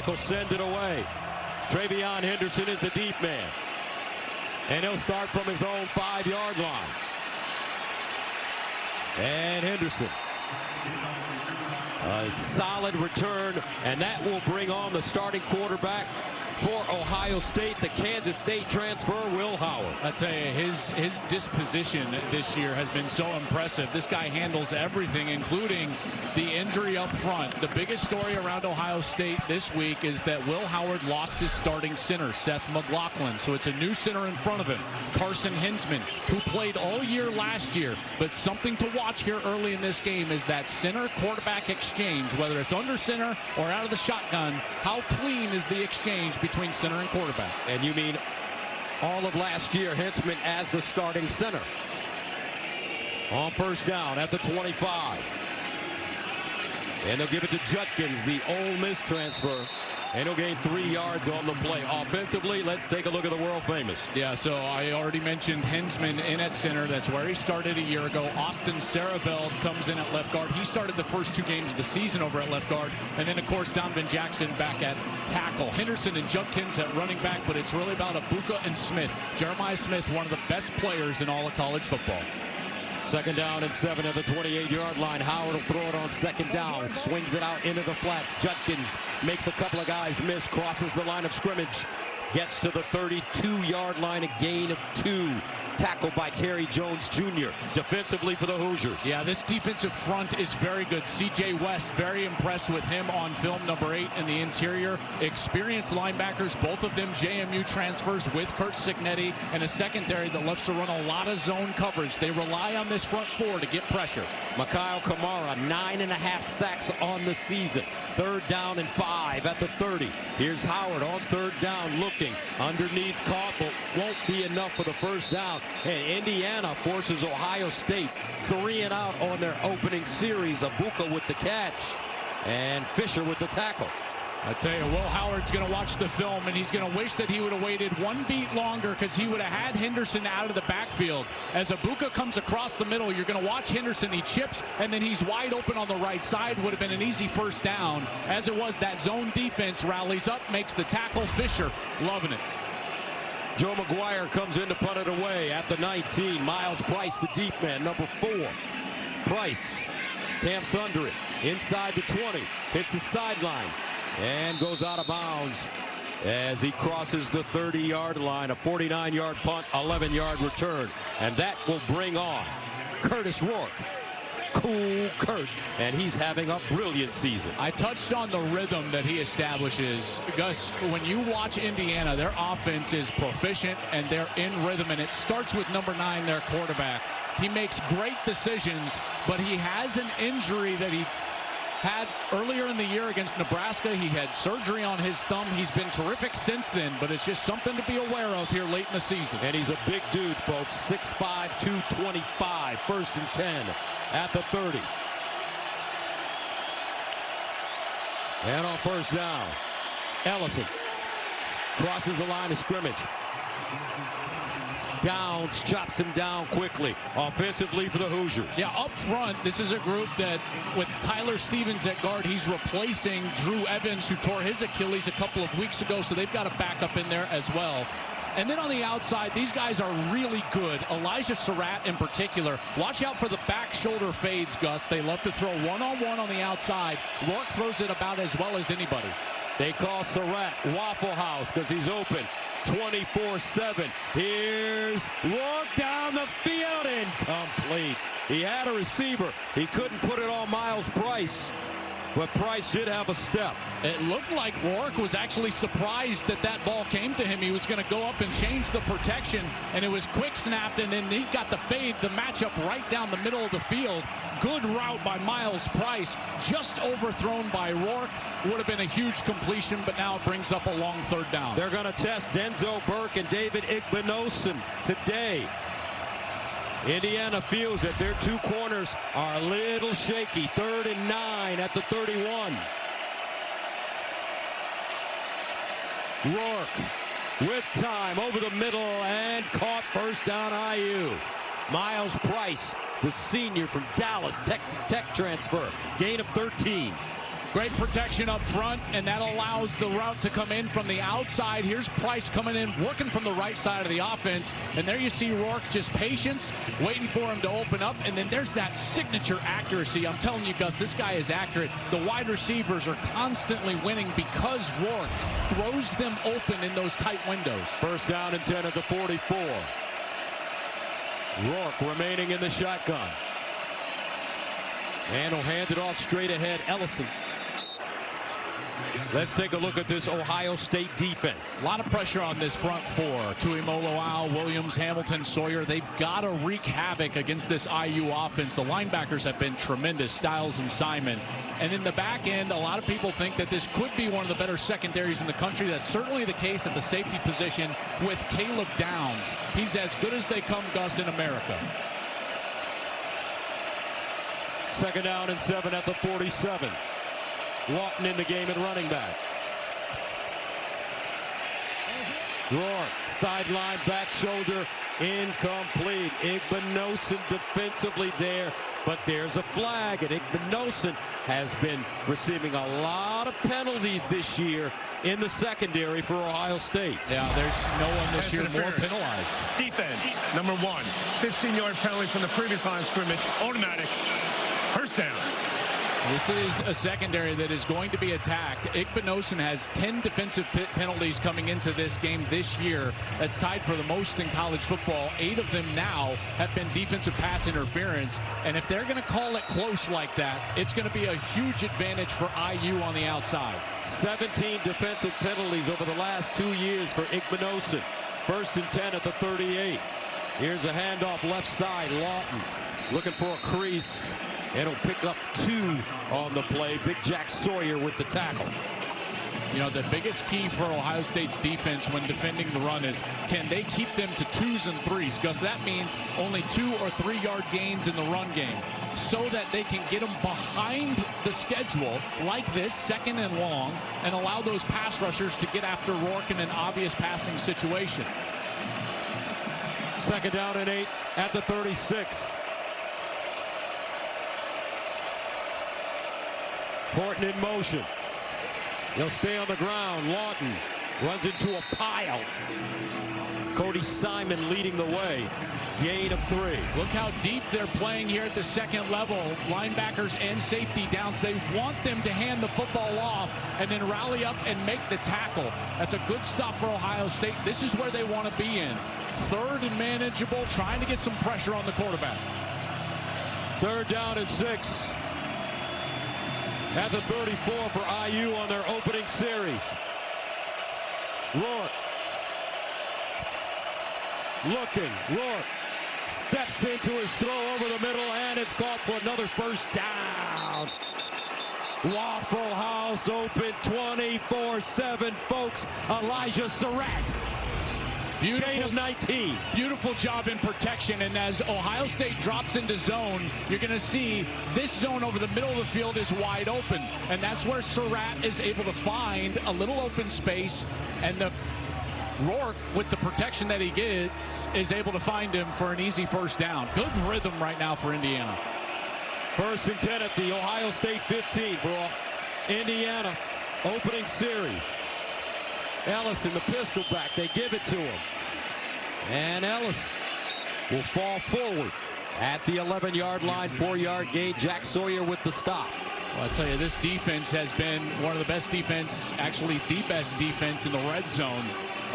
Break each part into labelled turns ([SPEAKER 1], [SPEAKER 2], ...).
[SPEAKER 1] Warwick will send it away. Travion Henderson is the deep man. And he'll start from his own 5-yard line. And Henderson. A solid return, and that will bring on the starting quarterback for Ohio State, the Kansas State transfer, Will Howard.
[SPEAKER 2] I tell you, his disposition this year has been so impressive. This guy handles everything, including the injury up front. The biggest story around Ohio State this week is that Will Howard lost his starting center, Seth McLaughlin. So it's a new center in front of him, Carson Hinsman, who played all year last year. But something to watch here early in this game is that center-quarterback exchange, whether it's under center or out of the shotgun. How clean is the exchange between center and quarterback?
[SPEAKER 1] And you mean all of last year, Hinsman as the starting center. On first down at the 25. And they'll give it to Judkins, the Ole Miss transfer. And he'll gain 3 yards on the play. Offensively, let's take a look at the world famous.
[SPEAKER 2] Yeah, so I already mentioned Hinsman in at center. That's where he started a year ago. Austin Sareveld comes in at left guard. He started the first 2 games of the season over at left guard. And then, of course, Donovan Jackson back at tackle. Henderson and Judkins at running back, but it's really about Abuka and Smith. Jeremiah Smith, one of the best players in all of college football.
[SPEAKER 1] 2nd down and 7 at the 28-yard line. Howard will throw it on 2nd down. Swings it out into the flats. Judkins makes a couple of guys miss. Crosses the line of scrimmage. Gets to the 32-yard line. A gain of 2. Tackled by Terry Jones Jr. defensively for the Hoosiers.
[SPEAKER 2] Yeah, this defensive front is very good. C.J. West, very impressed with him on film, number 8 in the interior. Experienced linebackers, both of them JMU transfers with Curt Cignetti, and a secondary that loves to run a lot of zone coverage. They rely on this front 4 to get pressure.
[SPEAKER 1] Mikhail Kamara, 9.5 sacks on the season. 3rd down and 5 at the 30. Here's Howard on 3rd down, looking underneath, caught, but won't be enough for the first down. And Indiana forces Ohio State 3 and out on their opening series. Abuka with the catch and Fisher with the tackle.
[SPEAKER 2] I tell you, Will Howard's going to watch the film, and he's going to wish that he would have waited 1 beat longer, because he would have had Henderson out of the backfield. As Abuka comes across the middle, you're going to watch Henderson. He chips, and then he's wide open on the right side. Would have been an easy first down. As it was, that zone defense rallies up, makes the tackle. Fisher loving it.
[SPEAKER 1] Joe McGuire comes in to punt it away at the 19. Miles Price, the deep man, number 4. Price camps under it. Inside the 20. Hits the sideline. And goes out of bounds as he crosses the 30-yard line. A 49-yard punt, 11-yard return. And that will bring on Curtis Rourke. Cool Kurt, and he's having a brilliant season.
[SPEAKER 2] I touched on the rhythm that he establishes. Gus, when you watch Indiana, their offense is proficient and they're in rhythm, and it starts with number 9, their quarterback. He makes great decisions, but he has an injury that he had earlier in the year against Nebraska. He had surgery on his thumb. He's been terrific since then, but it's just something to be aware of here late in the season.
[SPEAKER 1] And he's a big dude, folks. 6'5", 225. 1st and 10 at the 30. And on first down, Ellison crosses the line of scrimmage. Downs chops him down quickly. Offensively for the Hoosiers.
[SPEAKER 2] Yeah, up front, this is a group that, with Tyler Stevens at guard, he's replacing Drew Evans, who tore his Achilles a couple of weeks ago, so they've got a backup in there as well. And then on the outside, these guys are really good. Elijah Surratt in particular. Watch out for the back shoulder fades, Gus. They love to throw one-on-one on the outside. Rourke throws it about as well as anybody.
[SPEAKER 1] They call Surratt Waffle House because he's open 24/7. Here's Rourke down the field, incomplete. He had a receiver. He couldn't put it on Miles Price, but Price did have a step.
[SPEAKER 2] It looked like Rourke was actually surprised that that ball came to him. He was going to go up and change the protection, and it was quick snapped, and then he got the fade, the matchup right down the middle of the field. Good route by Miles Price, just overthrown by Rourke. Would have been a huge completion, but now it brings up a long 3rd down.
[SPEAKER 1] They're going to test Denzel Burke and David Igbinosun today. Indiana feels that their 2 corners are a little shaky. 3rd and 9 at the 31. Rourke with time over the middle and caught. First down IU. Miles Price, the senior from Dallas, Texas Tech transfer. Gain of 13.
[SPEAKER 2] Great protection up front, and that allows the route to come in from the outside. Here's Price coming in, working from the right side of the offense. And there you see Rourke, just patience, waiting for him to open up. And then there's that signature accuracy. I'm telling you, Gus, this guy is accurate. The wide receivers are constantly winning because Rourke throws them open in those tight windows.
[SPEAKER 1] First down and 10 at the 44. Rourke remaining in the shotgun. And will hand it off straight ahead. Ellison. Let's take a look at this Ohio State defense.
[SPEAKER 2] A lot of pressure on this front four. Tuimoloau, Williams, Hamilton, Sawyer. They've got to wreak havoc against this IU offense. The linebackers have been tremendous, Styles and Simon. And in the back end, a lot of people think that this could be one of the better secondaries in the country. That's certainly the case at the safety position with Caleb Downs. He's as good as they come, Gus, in America.
[SPEAKER 1] Second down and 7 at the 47. Lawton in the game at running back. Rourke, sideline, back shoulder, incomplete. Igbinosun defensively there, but there's a flag, and Igbinosun has been receiving a lot of penalties this year in the secondary for Ohio State.
[SPEAKER 2] Yeah, there's no one this year more penalized.
[SPEAKER 3] Defense, number 1. 15-yard penalty from the previous line of scrimmage, automatic. First down.
[SPEAKER 2] This is a secondary that is going to be attacked. Igbinosun has 10 defensive penalties coming into this game this year. That's tied for the most in college football. 8 of them now have been defensive pass interference. And if they're going to call it close like that, it's going to be a huge advantage for IU on the outside.
[SPEAKER 1] 17 defensive penalties over the last 2 years for Igbinosun. First and 10 at the 38. Here's a handoff left side. Lawton looking for a crease. And he'll pick up 2 on the play. Big Jack Sawyer with the tackle.
[SPEAKER 2] You know, the biggest key for Ohio State's defense when defending the run is, can they keep them to 2s and 3s? Because that means only 2 or 3 yard gains in the run game, so that they can get them behind the schedule like this, second and long, and allow those pass rushers to get after Rourke in an obvious passing situation.
[SPEAKER 1] Second down and 8 at the 36. Horton in motion. He'll stay on the ground. Lawton runs into a pile. Cody Simon leading the way. Gain of 3.
[SPEAKER 2] Look how deep they're playing here at the second level. Linebackers and safety downs. They want them to hand the football off and then rally up and make the tackle. That's a good stop for Ohio State. This is where they want to be in. Third and manageable, trying to get some pressure on the quarterback.
[SPEAKER 1] Third down and 6. At the 34 for IU on their opening series. Rourke. Looking. Rourke steps into his throw over the middle, and it's caught for another first down. Waffle House open 24/7, folks. Elijah Surratt. Gain of 19.
[SPEAKER 2] Beautiful job in protection, and as Ohio State drops into zone, you're going to see this zone over the middle of the field is wide open, and that's where Surratt is able to find a little open space, and the Rourke, with the protection that he gets, is able to find him for an easy first down. Good rhythm right now for Indiana.
[SPEAKER 1] First and 10 at the Ohio State 15 for Indiana opening series. Ellison, the pistol back. They give it to him. And Ellison will fall forward at the 11-yard line. 4-yard gain. Jack Sawyer with the stop.
[SPEAKER 2] Well, I'll tell you, this defense has been one of the best defense, actually the best defense in the red zone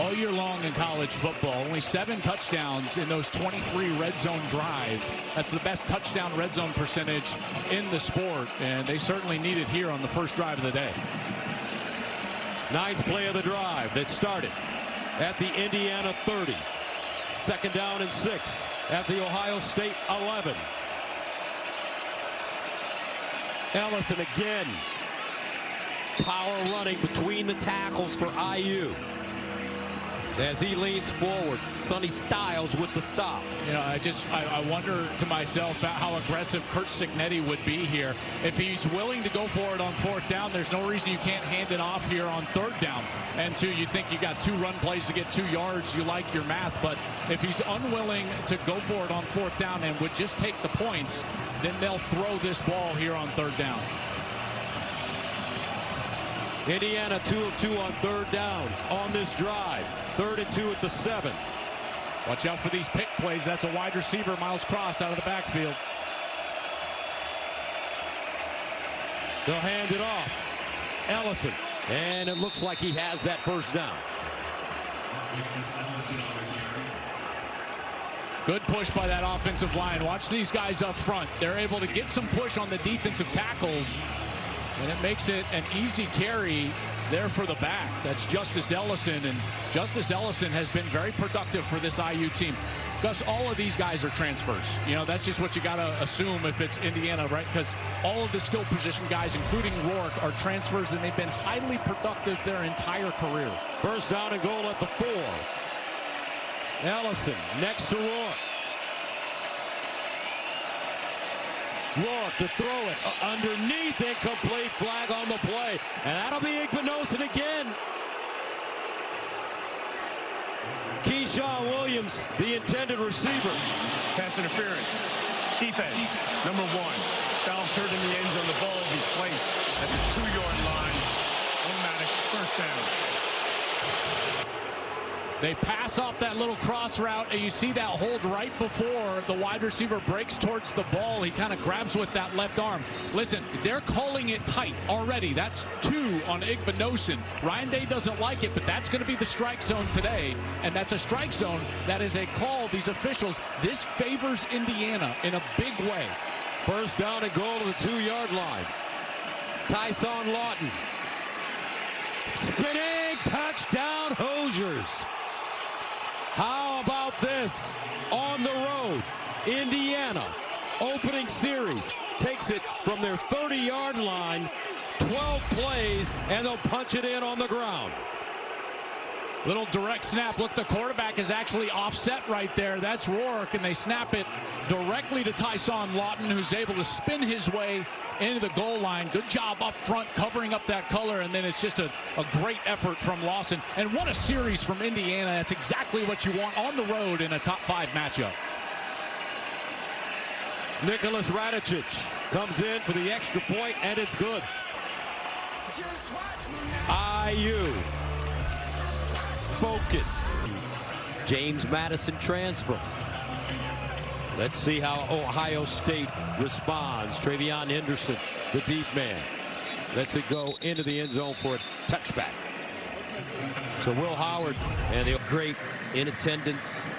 [SPEAKER 2] all year long in college football. Only 7 touchdowns in those 23 red zone drives. That's the best touchdown red zone percentage in the sport, and they certainly need it here on the first drive of the day.
[SPEAKER 1] 9th play of the drive that started at the Indiana 30. Second down and 6 at the Ohio State 11. Ellison again. Power running between the tackles for IU. As he leans forward, Sonny Styles with the stop.
[SPEAKER 2] You know, I wonder to myself how aggressive Curt Cignetti would be here. If he's willing to go for it on 4th down, there's no reason you can't hand it off here on 3rd down. And 2, you think you got 2 run plays to get 2 yards, you like your math. But if he's unwilling to go for it on 4th down and would just take the points, then they'll throw this ball here on 3rd down.
[SPEAKER 1] Indiana 2 of 2 on third downs on this drive. 3rd and 2 at the 7.
[SPEAKER 2] Watch out for these pick plays. That's a wide receiver, Miles Cross, out of the backfield.
[SPEAKER 1] They'll hand it off. Ellison. And it looks like he has that first down.
[SPEAKER 2] Good push by that offensive line. Watch these guys up front. They're able to get some push on the defensive tackles, and it makes it an easy carry there for the back. That's Justice Ellison, and Justice Ellison has been very productive for this IU team. Gus, all of these guys are transfers. You know, that's just what you got to assume if it's Indiana, right? Because all of the skill position guys, including Rourke, are transfers, and they've been highly productive their entire career.
[SPEAKER 1] First down and goal at the 4. Ellison next to Rourke. Rourke to throw it underneath, incomplete, flag on the play. And that'll be Igbinosun again. Keyshawn Williams, the intended receiver.
[SPEAKER 3] Pass interference. Defense, number 1. Foul occurred in the end zone. The ball will be placed at the 2-yard line. Automatic first down.
[SPEAKER 2] They pass off that little cross route, and you see that hold right before the wide receiver breaks towards the ball. He kind of grabs with that left arm. Listen, they're calling it tight already. That's 2 on Igbinosun. Ryan Day doesn't like it, but that's going to be the strike zone today, and that's a strike zone. That is a call. These officials, this favors Indiana in a big way.
[SPEAKER 1] First down and goal to the 2-yard line. Tyson Lawton. Spinning touchdown Hoosiers. How about this on the road? Indiana, opening series, takes it from their 30-yard line, 12 plays, and they'll punch it in on the ground.
[SPEAKER 2] Little direct snap. Look, the quarterback is actually offset right there. That's Rourke, and they snap it directly to Tyson Lawton, who's able to spin his way into the goal line. Good job up front covering up that color, and then it's just a great effort from Lawson. And what a series from Indiana. That's exactly what you want on the road in a top 5 matchup.
[SPEAKER 1] Nicholas Radicic comes in for the extra point, and it's good. IU focused. James Madison transfer. Let's see how Ohio State responds. Travion Henderson, the deep man, lets it go into the end zone for a touchback. So Will Howard and the great in attendance.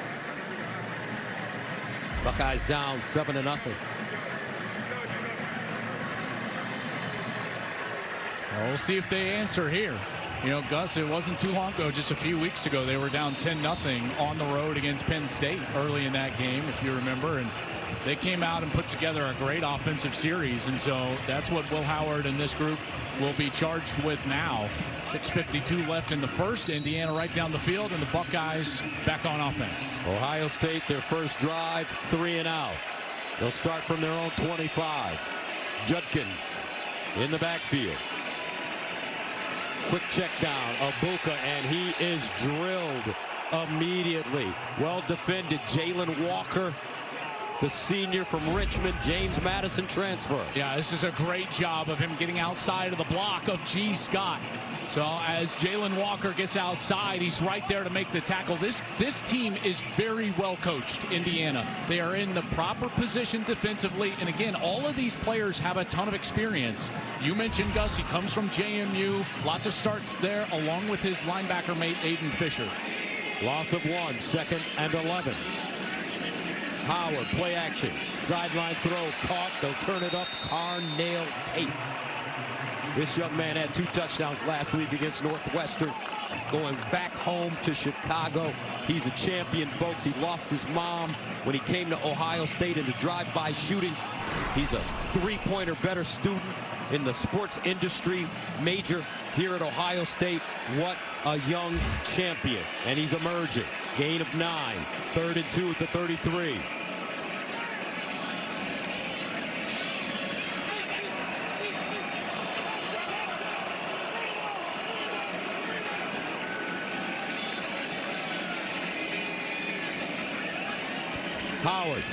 [SPEAKER 1] Buckeyes down 7-0.
[SPEAKER 2] Well, we'll see if they answer here. You know, Gus, it wasn't too long ago, just a few weeks ago, they were down 10-0 on the road against Penn State early in that game, if you remember. And they came out and put together a great offensive series. And so that's what Will Howard and this group will be charged with now. 6:52 left in the first. Indiana right down the field, and the Buckeyes back on offense.
[SPEAKER 1] Ohio State, their first drive, 3 and out. They'll start from their own 25. Judkins in the backfield. Quick check down, Abuka, and he is drilled immediately. Well defended. Jalen Walker, the senior from Richmond, James Madison transfer.
[SPEAKER 2] Yeah, this is a great job of him getting outside of the block of G. Scott. So as Jalen Walker gets outside, he's right there to make the tackle. This team is very well coached, Indiana. They are in the proper position defensively. And again, all of these players have a ton of experience. You mentioned Gus, he comes from JMU. Lots of starts there, along with his linebacker mate, Aiden Fisher.
[SPEAKER 1] Loss of 1, 2nd and 11. Howard, play action. Sideline throw caught. They'll turn it up. Carnell Tate. This young man had 2 touchdowns last week against Northwestern. Going back home to Chicago. He's a champion, folks. He lost his mom when he came to Ohio State in the drive-by shooting. He's a 3-pointer better student in the sports industry major here at Ohio State. What a young champion. And he's emerging. Gain of 9. 3rd and 2 at the 33. Howard.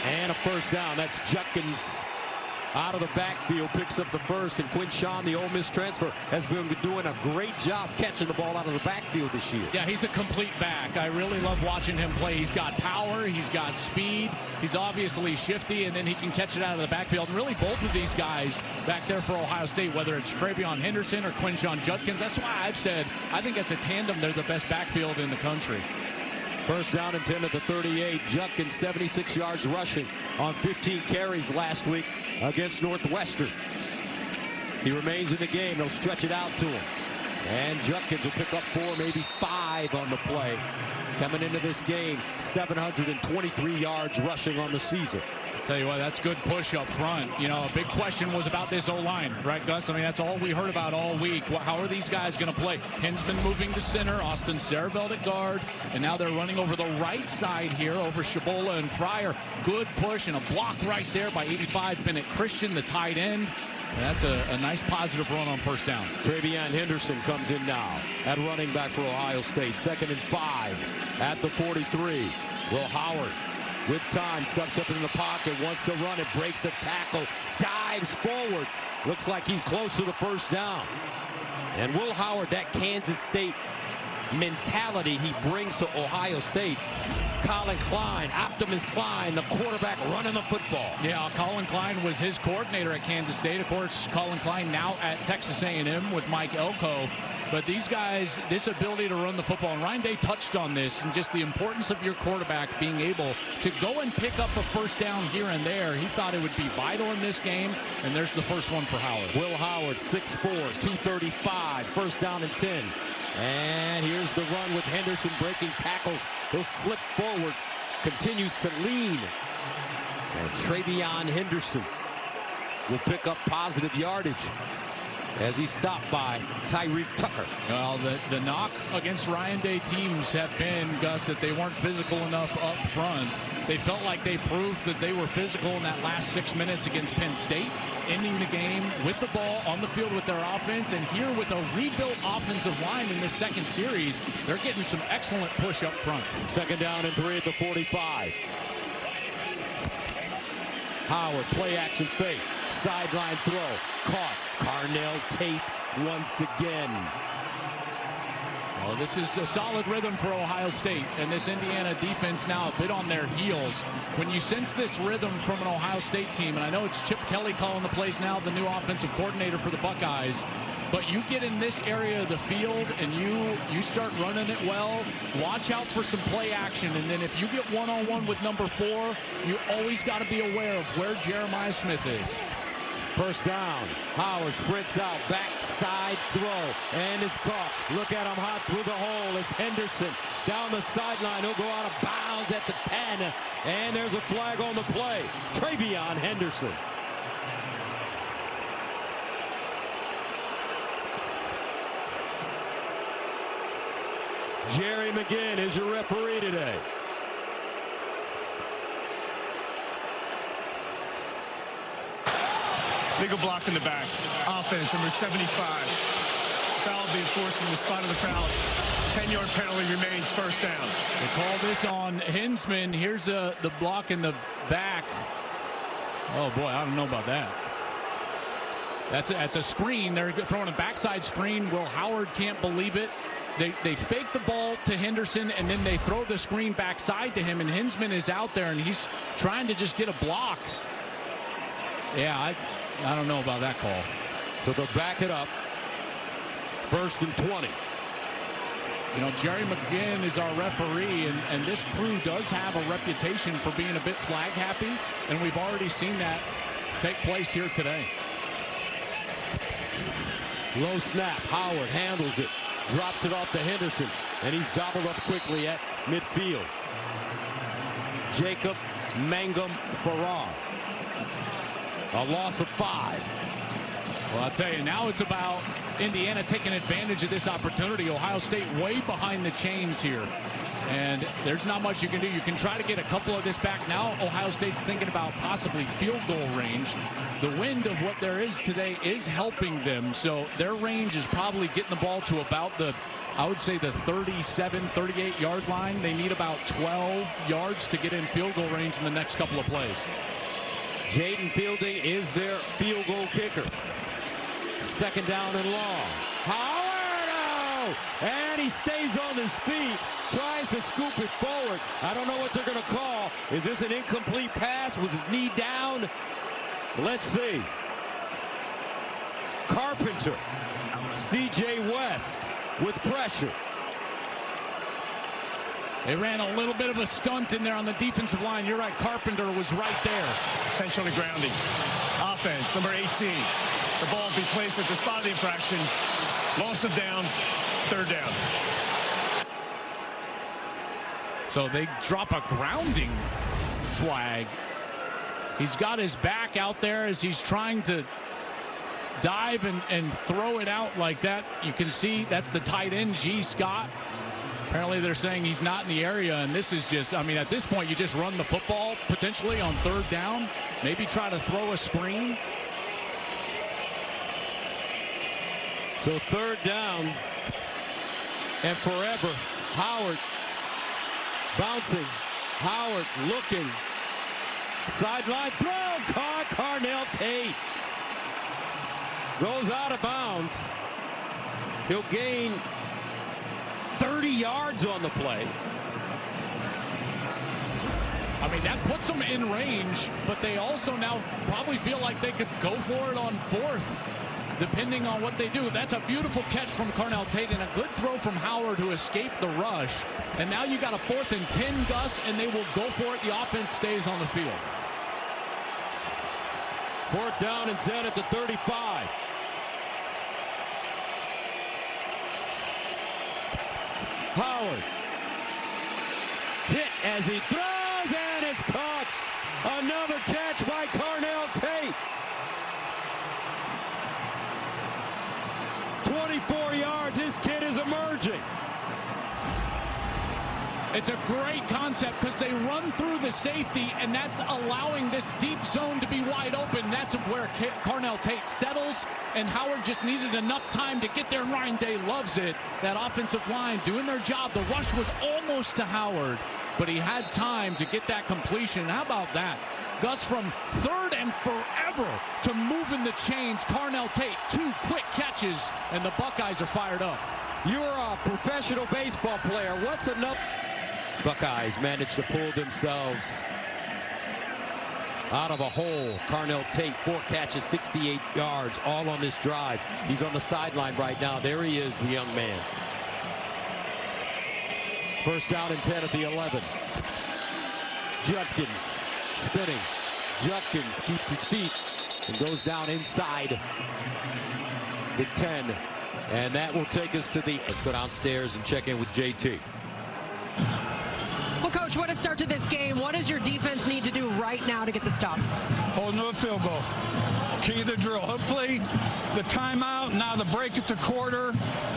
[SPEAKER 1] And a first down. That's Judkins out of the backfield, picks up the first, and Quinshon, the Ole Miss transfer, has been doing a great job catching the ball out of the backfield this year.
[SPEAKER 2] Yeah, he's a complete back. I really love watching him play. He's got power, he's got speed, he's obviously shifty, and then he can catch it out of the backfield. And really, both of these guys back there for Ohio State, whether it's TreVeyon Henderson or Quinshon Judkins, that's why I've said I think as a tandem, they're the best backfield in the country.
[SPEAKER 1] First down and 10 at the 38. Judkins 76 yards rushing on 15 carries last week against Northwestern. He remains in the game. They'll stretch it out to him. And Judkins will pick up 4, maybe 5 on the play. Coming into this game, 723 yards rushing on the season.
[SPEAKER 2] Tell you what, that's good push up front. You know, a big question was about this O-line, right, Gus? I mean, that's all we heard about all week. How are these guys going to play? Hinzman moving to center, Austin Sarabelt at guard, and now they're running over the right side here over Shabola and Fryer. Good push and a block right there by 85 Bennett Christian, the tight end. And that's a nice positive run on first down.
[SPEAKER 1] TreVeyon Henderson comes in now at running back for Ohio State. 2nd and 5 at the 43. Will Howard with time steps up in the pocket, wants to run it, breaks a tackle, dives forward. Looks like he's close to the first down. And Will Howard, that Kansas State mentality he brings to Ohio State. Colin Klein, Optimus Klein, the quarterback running the football.
[SPEAKER 2] Yeah, Colin Klein was his coordinator at Kansas State. Of course, Colin Klein now at Texas A&M with Mike Elko. But these guys, this ability to run the football, and Ryan Day touched on this, and just the importance of your quarterback being able to go and pick up a first down here and there. He thought it would be vital in this game, and there's the first one for Howard.
[SPEAKER 1] Will Howard, 6'4", 235, first down and 10. And here's the run with Henderson breaking tackles. He'll slip forward, continues to lean. And TreVeyon Henderson will pick up positive yardage as he stopped by Tyreek Tucker.
[SPEAKER 2] Well, the knock against Ryan Day teams have been, Gus, that they weren't physical enough up front. They felt like they proved that they were physical in that last 6 minutes against Penn State, ending the game with the ball on the field with their offense. And here with a rebuilt offensive line in this second series, they're getting some excellent push up front.
[SPEAKER 1] 2nd down and 3 at the 45. Howard, play action fake, sideline throw, caught. Carnell Tate once again.
[SPEAKER 2] Well, this is a solid rhythm for Ohio State, and this Indiana defense now a bit on their heels. When you sense this rhythm from an Ohio State team, and I know it's Chip Kelly calling the plays now, the new offensive coordinator for the Buckeyes, but you get in this area of the field and you start running it well, watch out for some play action, and then if you get one-on-one with number 4, you always got to be aware of where Jeremiah Smith is.
[SPEAKER 1] First down. Howard sprints out, backside throw, and it's caught. Look at him hot through the hole. It's Henderson down the sideline. He'll go out of bounds at the 10, and there's a flag on the play. TreVeyon Henderson. Jerry McGinn is your referee today.
[SPEAKER 3] Legal block in the back. Offense, number 75. Foul being forced from the spot of the foul. 10-yard penalty remains, first down.
[SPEAKER 2] They call this on Hinzman. Here's the block in the back. Oh, boy, I don't know about that. That's a screen. They're throwing a backside screen. Will Howard can't believe it. They fake the ball to Henderson, and then they throw the screen backside to him, and Hinzman is out there, and he's trying to just get a block. Yeah, I don't know about that call.
[SPEAKER 1] So they'll back it up. 1st and 20.
[SPEAKER 2] You know, Jerry McGinn is our referee, and this crew does have a reputation for being a bit flag happy, and we've already seen that take place here today.
[SPEAKER 1] Low snap. Howard handles it, drops it off to Henderson, and he's gobbled up quickly at midfield. Jacob Mangum Farrar. A loss of 5.
[SPEAKER 2] Well, I'll tell you, now it's about Indiana taking advantage of this opportunity. Ohio State way behind the chains here. And there's not much you can do. You can try to get a couple of this back. Now Ohio State's thinking about possibly field goal range. The wind of what there is today is helping them. So their range is probably getting the ball to about the, I would say, the 37, 38 yard line. They need about 12 yards to get in field goal range in the next couple of plays.
[SPEAKER 1] Jaden Fielding is their field goal kicker. Second down and long. Howard! Oh! And he stays on his feet. Tries to scoop it forward. I don't know what they're going to call. Is this an incomplete pass? Was his knee down? Let's see. Carpenter. C.J. West with pressure.
[SPEAKER 2] They ran a little bit of a stunt in there on the defensive line. You're right. Carpenter was right there.
[SPEAKER 3] Intentionally grounding. Offense, number 18. The ball be placed at the spot of the infraction. Loss of down. Third down.
[SPEAKER 2] So they drop a grounding flag. He's got his back out there as he's trying to dive and throw it out like that. You can see that's the tight end, G. Scott. Apparently they're saying he's not in the area, and this is just, I mean, at this point you just run the football potentially on third down. Maybe try to throw a screen.
[SPEAKER 1] So third down and forever. Howard bouncing. Howard looking. Sideline throw. Carnell Tate goes out of bounds. He'll gain 30 yards on the play.
[SPEAKER 2] I mean, that puts them in range, but they also now probably feel like they could go for it on fourth, depending on what they do. That's a beautiful catch from Carnell Tate and a good throw from Howard, who escaped the rush. And now you got a 4th and 10, Gus, and they will go for it. The offense stays on the field.
[SPEAKER 1] 4th down and 10 at the 35. Howard hit as he throws, and it's caught. Another catch by Carnell Tate. 24 yards. This kid is emerging.
[SPEAKER 2] It's a great concept because they run through the safety, and that's allowing this deep zone to be wide open. That's where Carnell Tate settles, and Howard just needed enough time to get there. Ryan Day loves it. That offensive line doing their job. The rush was almost to Howard, but he had time to get that completion. How about that? Gus, from third and forever to moving the chains. Carnell Tate, 2 quick catches, and the Buckeyes are fired up.
[SPEAKER 1] You're a professional baseball player. What's enough? Buckeyes managed to pull themselves out of a hole. Carnell Tate, 4 catches, 68 yards, all on this drive. He's on the sideline right now. There he is, the young man. 1st down and 10 at the 11. Judkins spinning. Judkins keeps his feet and goes down inside the 10. And that will take us to the... Let's go downstairs and check in with JT.
[SPEAKER 4] Well, Coach, what a start to this game. What does your defense need to do right now to get the stop?
[SPEAKER 5] Holding to a field goal. Key the drill. Hopefully, the timeout, now the break at the quarter,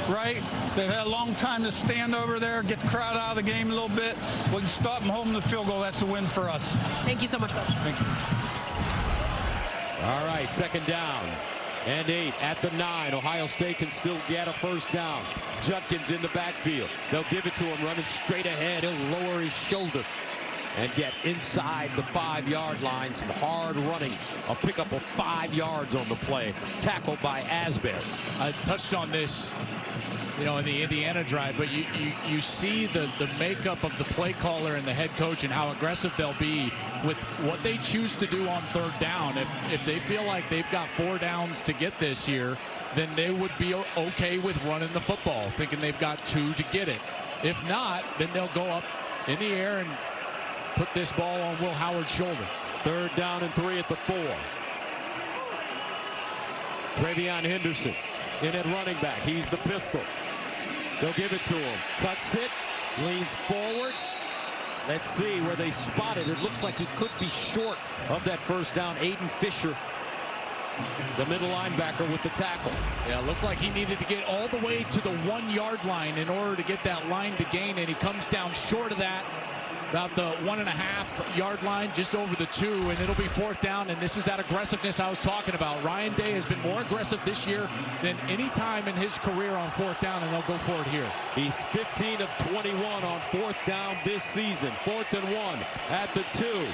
[SPEAKER 5] right? They've had a long time to stand over there, get the crowd out of the game a little bit. We can stop them holding the field goal. That's a win for us.
[SPEAKER 4] Thank you so much, Coach.
[SPEAKER 5] Thank you.
[SPEAKER 1] All right, 2nd down and 8 at the 9. Ohio State can still get a 1st down. Judkins in the backfield. They'll give it to him running straight ahead. He'll lower his shoulder and get inside the 5-yard line. Some hard running. A pickup of 5 yards on the play. Tackled by Asbury.
[SPEAKER 2] I touched on this, you know, in the Indiana drive, but you see the makeup of the play caller and the head coach and how aggressive they'll be with what they choose to do on 3rd down. If they feel like they've got 4 downs to get this year, then they would be okay with running the football, thinking they've got 2 to get it. If not, then they'll go up in the air and put this ball on Will Howard's shoulder.
[SPEAKER 1] 3rd down and 3 at the 4. Travion Henderson in at running back. He's the pistol. They'll give it to him. Cuts it. Leans forward. Let's see where they spot it. It looks like he could be short of that 1st down. Aiden Fisher, the middle linebacker, with the tackle.
[SPEAKER 2] Yeah, it looked like he needed to get all the way to the 1-yard line in order to get that line to gain, and he comes down short of that, about the 1.5-yard line, just over the 2, and it'll be 4th down. And this is that aggressiveness I was talking about. Ryan Day has been more aggressive this year than any time in his career on 4th down, and they'll go for it here.
[SPEAKER 1] He's 15 of 21 on 4th down this season. 4th and 1 at the 2.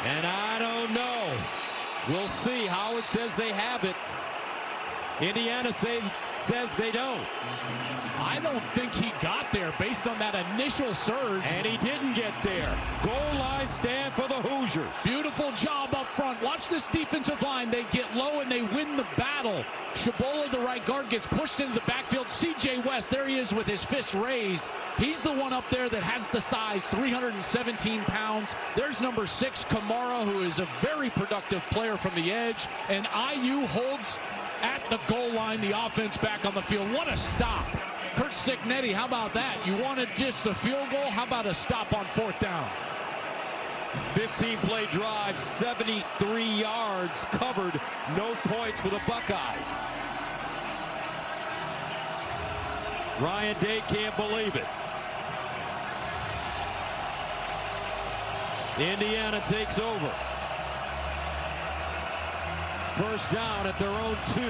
[SPEAKER 1] And I don't know. We'll see. Howard says they have it. Indiana says they don't.
[SPEAKER 2] I don't think he got there based on that initial surge.
[SPEAKER 1] And he didn't get there. Goal line stand for the Hoosiers.
[SPEAKER 2] Beautiful job up front. Watch this defensive line. They get low and they win the battle. Shabola, the right guard, gets pushed into the backfield. C.J. West, there he is with his fist raised. He's the one up there that has the size, 317 pounds. There's number 6, Kamara, who is a very productive player from the edge. And IU holds at the goal line, the offense back on the field. What a stop. Curt Cignetti, how about that? You wanted just a field goal? How about a stop on 4th down?
[SPEAKER 1] 15-play drive, 73 yards covered, no points for the Buckeyes. Ryan Day can't believe it. Indiana takes over. First down at their own 2.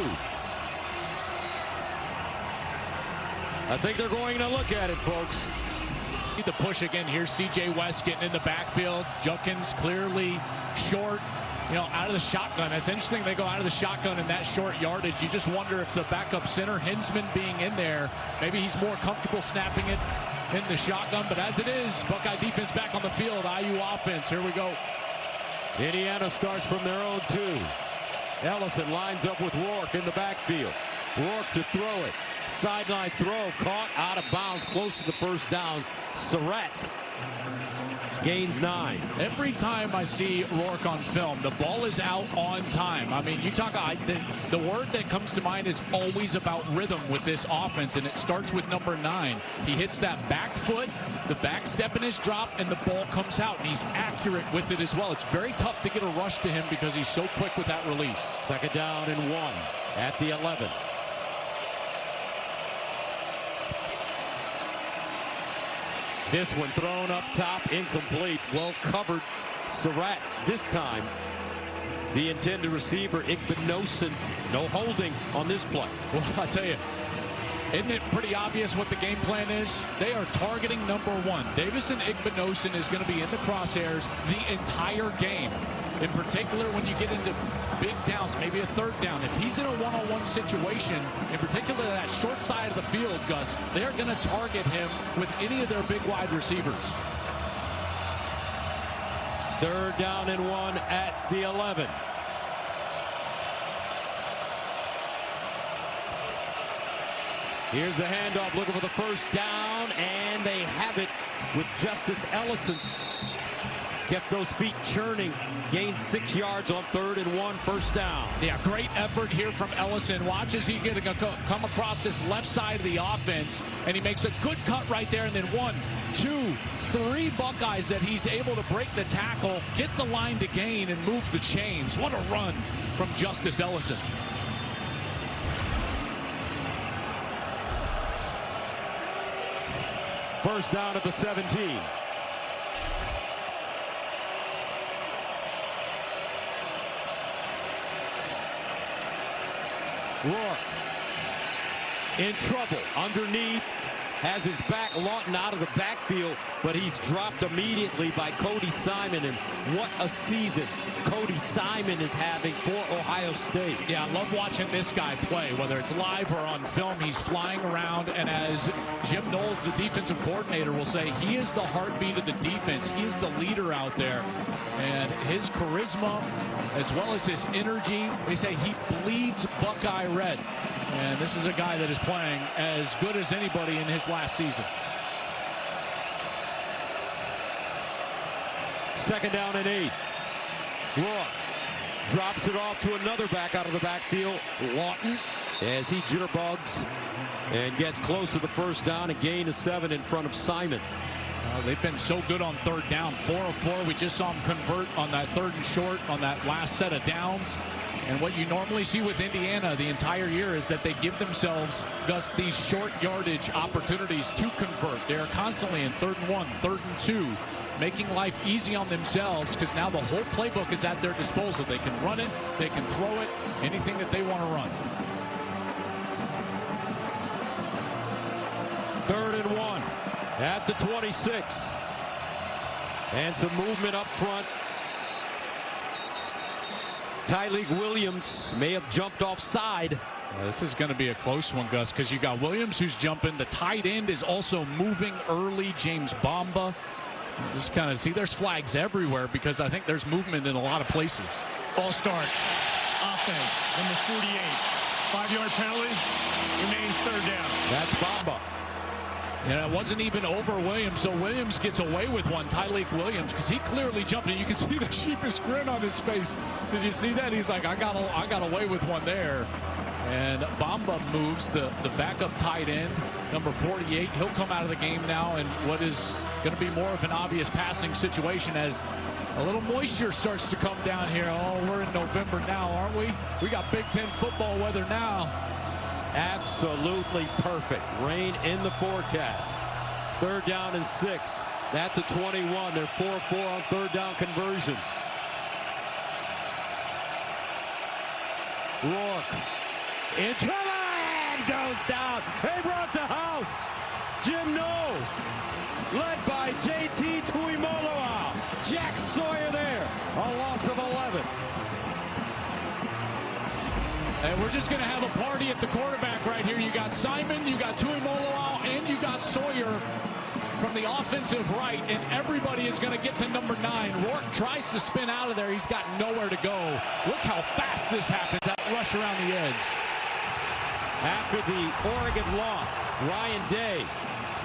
[SPEAKER 1] I think they're going to look at it, folks.
[SPEAKER 2] The push again here. C.J. West getting in the backfield. Judkins clearly short, out of the shotgun. That's interesting. They go out of the shotgun in that short yardage. You just wonder if the backup center, Hinsman, being in there, maybe he's more comfortable snapping it in the shotgun. But as it is, Buckeye defense back on the field. IU offense. Here we go.
[SPEAKER 1] Indiana starts from their own 2. Ellison lines up with Rourke in the backfield. Rourke to throw it. Sideline throw, caught out of bounds, close to the first down. Surratt gains 9.
[SPEAKER 2] Every time I see Rourke on film, the ball is out on time. I mean, you talk, the word that comes to mind is always about rhythm with this offense, and it starts with number 9. He hits that back foot, the back step in his drop, and the ball comes out, and he's accurate with it as well. It's very tough to get a rush to him because he's so quick with that release.
[SPEAKER 1] 2nd down and 1 at the 11. This one thrown up top, incomplete. Well covered. Surratt this time. The intended receiver, Igbinosun. No holding on this play.
[SPEAKER 2] Well, I tell you, isn't it pretty obvious what the game plan is? They are targeting number 1. Davison Igbinosun is going to be in the crosshairs the entire game. In particular, when you get into big downs, maybe a 3rd down. If he's in a one-on-one situation, in particular that short side of the field, Gus, they're going to target him with any of their big wide receivers.
[SPEAKER 1] 3rd down and 1 at the 11. Here's the handoff, looking for the first down, and they have it with Justice Ellison. Kept those feet churning, gained 6 yards on 3rd and 1, first down.
[SPEAKER 2] Yeah, great effort here from Ellison. Watch as he come across this left side of the offense, and he makes a good cut right there, and then 1, 2, 3 Buckeyes that he's able to break the tackle, get the line to gain, and move the chains. What a run from Justice Ellison.
[SPEAKER 1] First down at the 17. Rourke in trouble underneath, has his back. Lawton out of the backfield, but he's dropped immediately by Cody Simon. And what a season Cody Simon is having for Ohio State.
[SPEAKER 2] Yeah, I love watching this guy play, whether it's live or on film. He's flying around, and as Jim Knowles, the defensive coordinator, will say, he is the heartbeat of the defense. He is the leader out there, and his charisma as well as his energy, they say he bleeds Buckeye red. And this is a guy that is playing as good as anybody in his last season.
[SPEAKER 1] 2nd down and 8. Rourke drops it off to another back out of the backfield, Lawton, as he jitterbugs and gets close to the first down, a gain of 7 in front of Simon.
[SPEAKER 2] They've been so good on 3rd down. 4 of 4. We just saw them convert on that 3rd and short on that last set of downs. And what you normally see with Indiana the entire year is that they give themselves, Gus, these short yardage opportunities to convert. They're constantly in 3rd and 1, 3rd and 2, making life easy on themselves because now the whole playbook is at their disposal. They can run it, they can throw it, anything that they want to run.
[SPEAKER 1] 3rd and 1 at the 26. And some movement up front Tyleek Williams may have jumped offside.
[SPEAKER 2] This is going to be a close one, Gus, because you got Williams who's jumping. The tight end is also moving early, James Bamba. Just kind of see there's flags everywhere because I think there's movement in a lot of places.
[SPEAKER 3] False start. Offense, number 48. 5-yard penalty. Remains third down.
[SPEAKER 1] That's Bamba.
[SPEAKER 2] And it wasn't even over Williams, so Williams gets away with one, Tyleek Williams, because he clearly jumped, and you can see the sheepish grin on his face. Did you see that? He's like, I got away with one there. And Bamba moves the backup tight end, number 48. He'll come out of the game now in what is going to be more of an obvious passing situation as a little moisture starts to come down here. Oh, we're in November now, aren't we? We got Big Ten football weather now.
[SPEAKER 1] Absolutely perfect. Rain in the forecast. Third down and 6. At the 21. They're 4-4 on third down conversions. Rourke in trouble and goes down. They brought the house. Jim Knowles, led by JT Tuimoloau. Jack Sawyer there. A loss of 11.
[SPEAKER 2] And we're just going to have a party at the quarterback right here. You got Simon, you got Tuimoloau, and you got Sawyer from the offensive right, and everybody is going to get to number 9. Rourke tries to spin out of there. He's got nowhere to go. Look how fast this happens. That rush around the edge.
[SPEAKER 1] After the Oregon loss, Ryan Day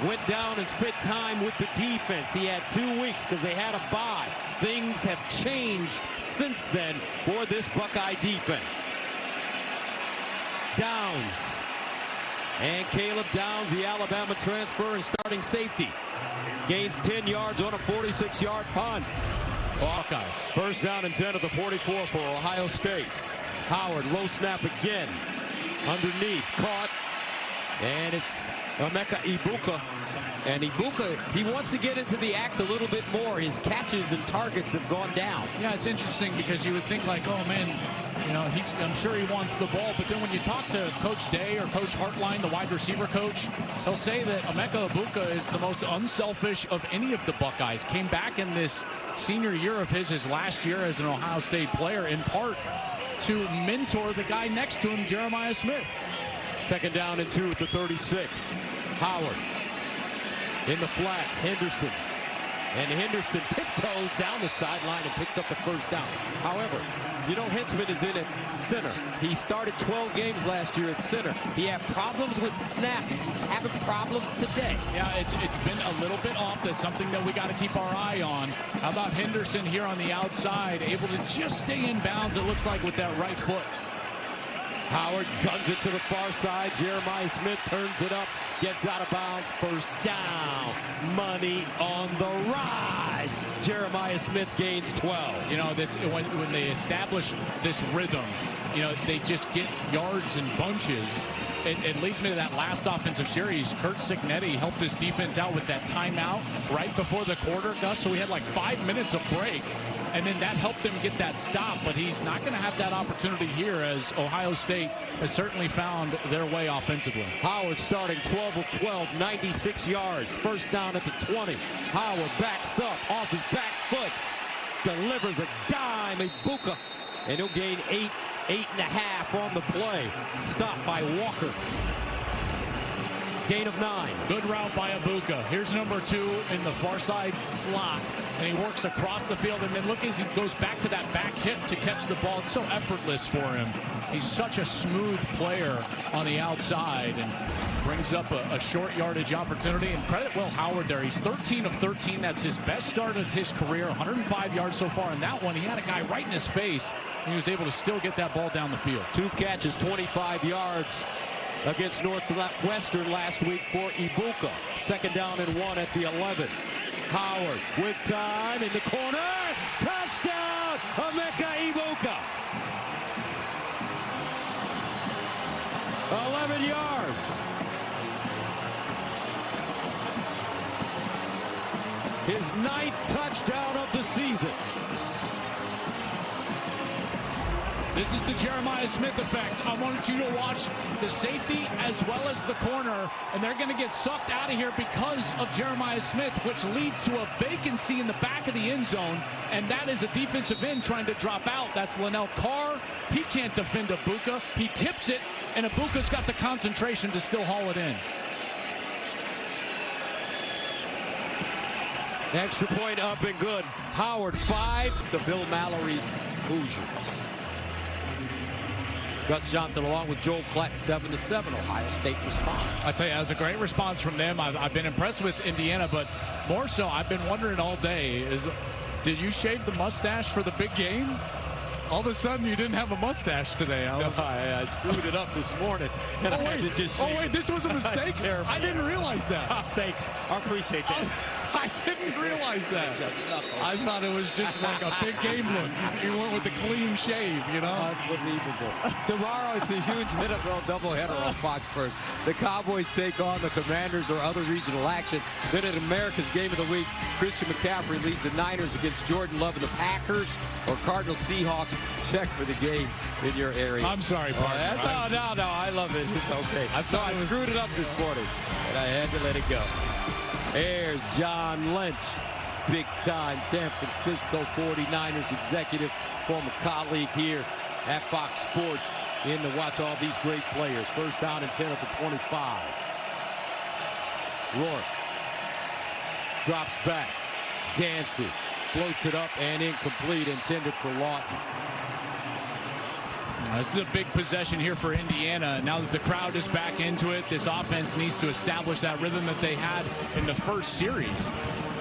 [SPEAKER 1] went down and spent time with the defense. He had 2 weeks because they had a bye. Things have changed since then for this Buckeye defense. Downs. And Caleb Downs, the Alabama transfer and starting safety, gains 10 yards on a 46-yard punt.
[SPEAKER 2] Buckeyes.
[SPEAKER 1] First down and 10 of the 44 for Ohio State. Howard, low snap again. Underneath, caught. And it's Emeka Egbuka. And Egbuka, he wants to get into the act a little bit more. His catches and targets have gone down.
[SPEAKER 2] Yeah, it's interesting because you would think like, oh man, you know, I'm sure he wants the ball, but then when you talk to Coach Day or Coach Hartline, the wide receiver coach, he'll say that Emeka Egbuka is the most unselfish of any of the Buckeyes. Came back in this senior year of his last year as an Ohio State player, in part to mentor the guy next to him, Jeremiah Smith.
[SPEAKER 1] Second down and 2 at the 36. Howard in the flats. Henderson. And Henderson tiptoes down the sideline and picks up the first down. However, you know, Hintzman is in at center. He started 12 games last year at center. He had problems with snaps. He's having problems today.
[SPEAKER 2] Yeah, it's been a little bit off. That's something that we got to keep our eye on. How about Henderson here on the outside, able to just stay in bounds, it looks like, with that right foot.
[SPEAKER 1] Howard guns it to the far side. Jeremiah Smith turns it up, gets out of bounds. First down. Money on the rise. Jeremiah Smith gains 12.
[SPEAKER 2] You know, this when they establish this rhythm, you know, they just get yards in bunches. It leads me to that last offensive series. Curt Cignetti helped his defense out with that timeout right before the quarter, Gus. So we had like 5 minutes of break. And then that helped them get that stop, but he's not going to have that opportunity here as Ohio State has certainly found their way offensively.
[SPEAKER 1] Howard starting 12 of 12, 96 yards. First down at the 20. Howard backs up off his back foot, delivers a dime, Egbuka, and he'll gain 8.5 on the play. Stopped by Walker. Gain of 9.
[SPEAKER 2] Good route by Egbuka. Here's number 2 in the far side slot, and he works across the field, and then look as he goes back to that back hip to catch the ball. It's so effortless for him. He's such a smooth player on the outside and brings up a short yardage opportunity. And credit Will Howard there. He's 13 of 13. That's his best start of his career. 105 yards so far. In that one, he had a guy right in his face, and he was able to still get that ball down the field.
[SPEAKER 1] 2 catches, 25 yards. Against Northwestern last week for Egbuka. Second down and 1 at the 11. Howard with time in the corner. Touchdown, Emeka Egbuka. 11 yards. His 9th touchdown of the season.
[SPEAKER 2] This is the Jeremiah Smith effect. I wanted you to watch the safety as well as the corner, and they're going to get sucked out of here because of Jeremiah Smith, which leads to a vacancy in the back of the end zone, and that is a defensive end trying to drop out. That's Linnell Carr. He can't defend Abuka. He tips it, and Abuka's got the concentration to still haul it in.
[SPEAKER 1] Extra point up and good. Howard 5 to Bill Mallory's Hoosiers. Gus Johnson along with Joel Klett 7-7. Ohio State responds.
[SPEAKER 2] I tell you, that was a great response from them. I've been impressed with Indiana, but more so, I've been wondering all day, did you shave the mustache for the big game? All of a sudden, you didn't have a mustache today.
[SPEAKER 1] I screwed it up this morning, and I had to just shave.
[SPEAKER 2] Oh, wait, this was a mistake? I didn't realize that.
[SPEAKER 1] Thanks. I appreciate that.
[SPEAKER 2] I didn't realize that. I thought it was just like a big game look. You went with the clean shave, you know?
[SPEAKER 1] Unbelievable. Tomorrow, it's a huge NFL doubleheader on Fox First. The Cowboys take on the Commanders or other regional action. Then at America's Game of the Week, Christian McCaffrey leads the Niners against Jordan Love and the Packers, or Cardinals Seahawks. Check for the game in your area.
[SPEAKER 2] I'm sorry, partner.
[SPEAKER 1] No, I love it. It's okay. I screwed it up this morning, and I had to let it go. Here's John Lynch, big-time San Francisco 49ers executive, former colleague here at Fox Sports, in to watch all these great players. First down and 10 at the 25. Rourke drops back, dances, floats it up, and incomplete, intended for Lawton.
[SPEAKER 2] This is a big possession here for Indiana. Now that the crowd is back into it, this offense needs to establish that rhythm that they had in the first series.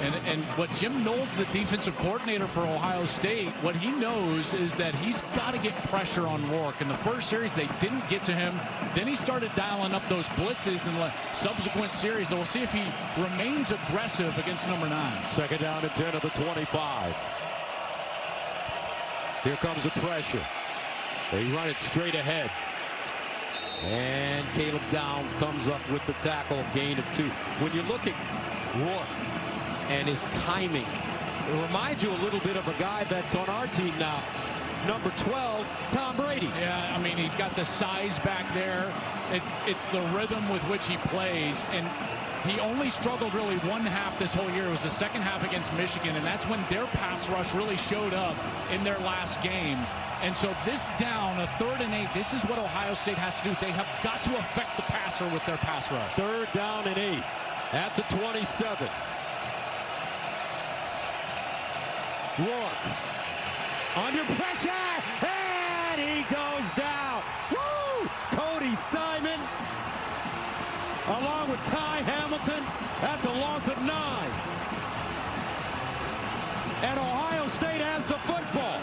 [SPEAKER 2] And what Jim Knowles, the defensive coordinator for Ohio State, what he knows is that he's got to get pressure on Rourke. In the first series, they didn't get to him. Then he started dialing up those blitzes in the subsequent series. So we'll see if he remains aggressive against number 9.
[SPEAKER 1] Second down and 10 at the 25. Here comes the pressure. They run it straight ahead. And Caleb Downs comes up with the tackle, gain of 2. When you look at Rourke and his timing, it reminds you a little bit of a guy that's on our team now, number 12, Tom Brady.
[SPEAKER 2] Yeah, I mean, he's got the size back there. It's the rhythm with which he plays. And he only struggled really one half this whole year. It was the second half against Michigan, and that's when their pass rush really showed up in their last game. And so this down, a 3rd and 8, this is what Ohio State has to do. They have got to affect the passer with their pass rush.
[SPEAKER 1] 3rd down and 8 at the 27. Rourke under pressure, and he goes down. Woo! Cody Simon along with Ty Hamilton. That's a loss of 9. And Ohio State has the football.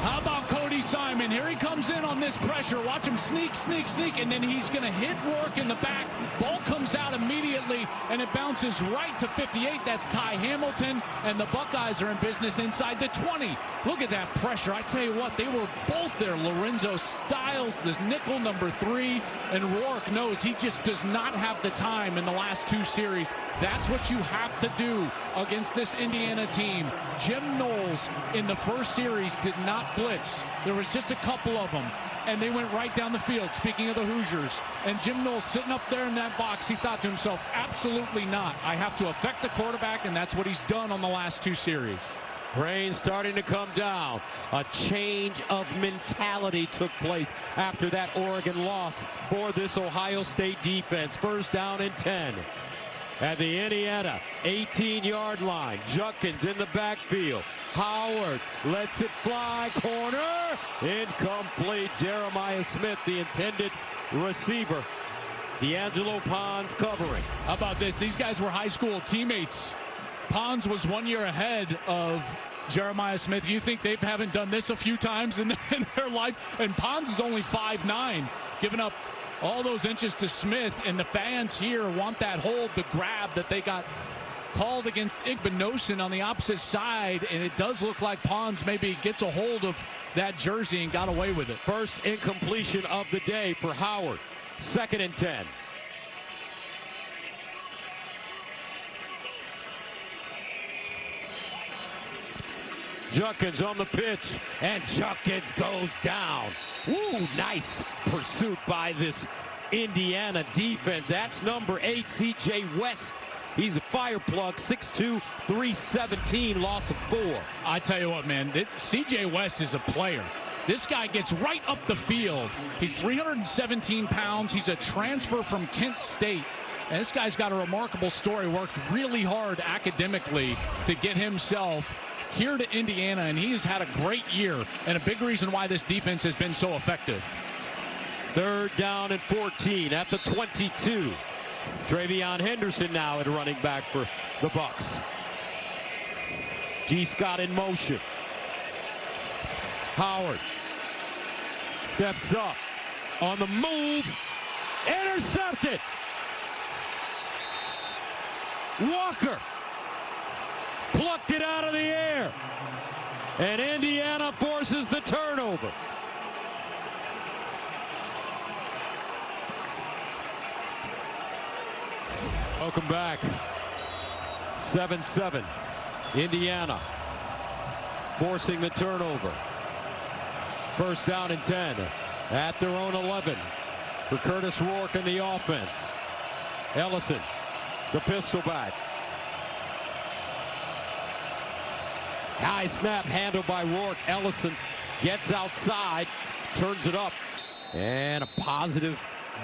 [SPEAKER 2] How about Cody Simon? Here he comes in on this pressure. Watch him sneak, sneak, sneak, and then he's going to hit Rourke in the back. Ball comes out immediately, and it bounces right to 58. That's Ty Hamilton, and the Buckeyes are in business inside the 20. Look at that pressure. I tell you what, they were both there. Lorenzo Styles, this nickel number 3, and Rourke knows he just does not have the time in the last 2 series. That's what you have to do against this Indiana team. Jim Knowles in the first series did not blitz. There was just a couple of them, and they went right down the field, speaking of the Hoosiers. And Jim Knowles sitting up there in that box, he thought to himself, absolutely not. I have to affect the quarterback, and that's what he's done on the last 2 series.
[SPEAKER 1] Rain starting to come down. A change of mentality took place after that Oregon loss for this Ohio State defense. First down and 10. At the Indiana 18-yard line. Judkins in the backfield. Howard lets it fly. Corner. Incomplete. Jeremiah Smith, the intended receiver. D'Angelo Pons covering.
[SPEAKER 2] How about this? These guys were high school teammates. Pons was 1 year ahead of Jeremiah Smith. You think they haven't done this a few times in their life? And Pons is only 5'9", giving up all those inches to Smith, and the fans here want that hold, the grab that they got called against Igbinosun on the opposite side, and it does look like Pons maybe gets a hold of that jersey and got away with it.
[SPEAKER 1] First incompletion of the day for Howard. 2nd and 10. Judkins on the pitch, and Judkins goes down. Woo, nice pursuit by this Indiana defense. That's number 8, C.J. West. He's a fire plug, 6'2", 317, loss of 4.
[SPEAKER 2] I tell you what, man, C.J. West is a player. This guy gets right up the field. He's 317 pounds. He's a transfer from Kent State. And this guy's got a remarkable story. Worked really hard academically to get himself here to Indiana, and he's had a great year and a big reason why this defense has been so effective.
[SPEAKER 1] 3rd down and 14 at the 22. Travion Henderson now at running back for the Bucks. G. Scott in motion. Howard steps up on the move. Intercepted. Walker plucked it out of the air. And Indiana forces the turnover. Welcome back. 7-7. Indiana forcing the turnover. 1st down and 10 at their own 11 for Curtis Rourke and the offense. Ellison, the pistol back. High snap handled by Rourke. Ellison gets outside, turns it up, and a positive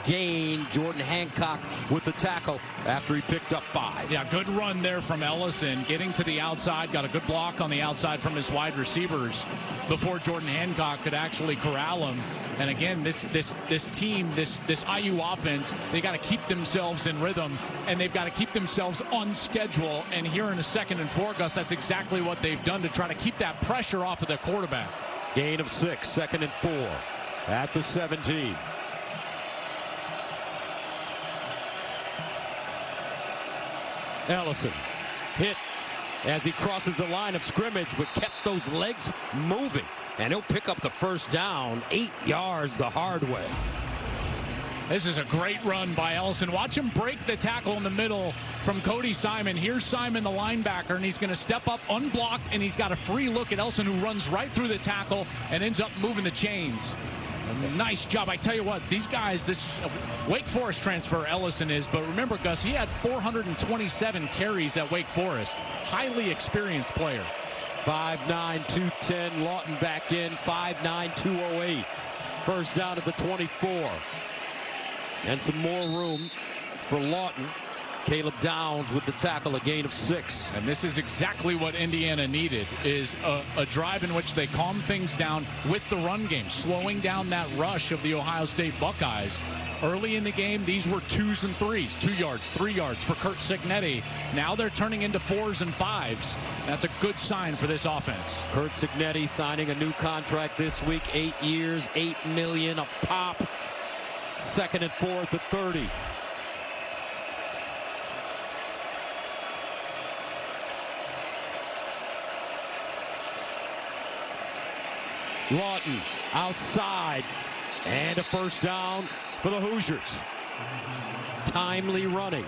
[SPEAKER 1] gain. Jordan Hancock with the tackle after he picked up 5.
[SPEAKER 2] Yeah, good run there from Ellison, getting to the outside, got a good block on the outside from his wide receivers before Jordan Hancock could actually corral him. And again, this team, this IU offense, they got to keep themselves in rhythm, and they've got to keep themselves on schedule. And here in a 2nd and 4, Gus, that's exactly what they've done to try to keep that pressure off of the quarterback.
[SPEAKER 1] Gain of 6, 2nd and 4 at the 17. Ellison hit as he crosses the line of scrimmage, but kept those legs moving. And he'll pick up the 1st down, 8 yards the hard way.
[SPEAKER 2] This is a great run by Ellison. Watch him break the tackle in the middle from Cody Simon. Here's Simon, the linebacker, and he's going to step up unblocked, and he's got a free look at Ellison, who runs right through the tackle and ends up moving the chains. Nice job. I tell you what, these guys, this Wake Forest transfer Ellison is, but remember, Gus, he had 427 carries at Wake Forest. Highly experienced player.
[SPEAKER 1] 5'9", 210. Lawton back in, 5'9", 208. 1st down at the 24. And some more room for Lawton. Caleb Downs with the tackle, a gain of 6.
[SPEAKER 2] And this is exactly what Indiana needed, is a drive in which they calm things down with the run game, slowing down that rush of the Ohio State Buckeyes. Early in the game, these were 2s and 3s, 2 yards, 3 yards for Curt Cignetti. Now they're turning into 4s and 5s. That's a good sign for this offense.
[SPEAKER 1] Curt Cignetti signing a new contract this week, 8 years, $8 million a pop. 2nd and 4 at the 30. Lawton outside, and a 1st down for the Hoosiers. Timely running,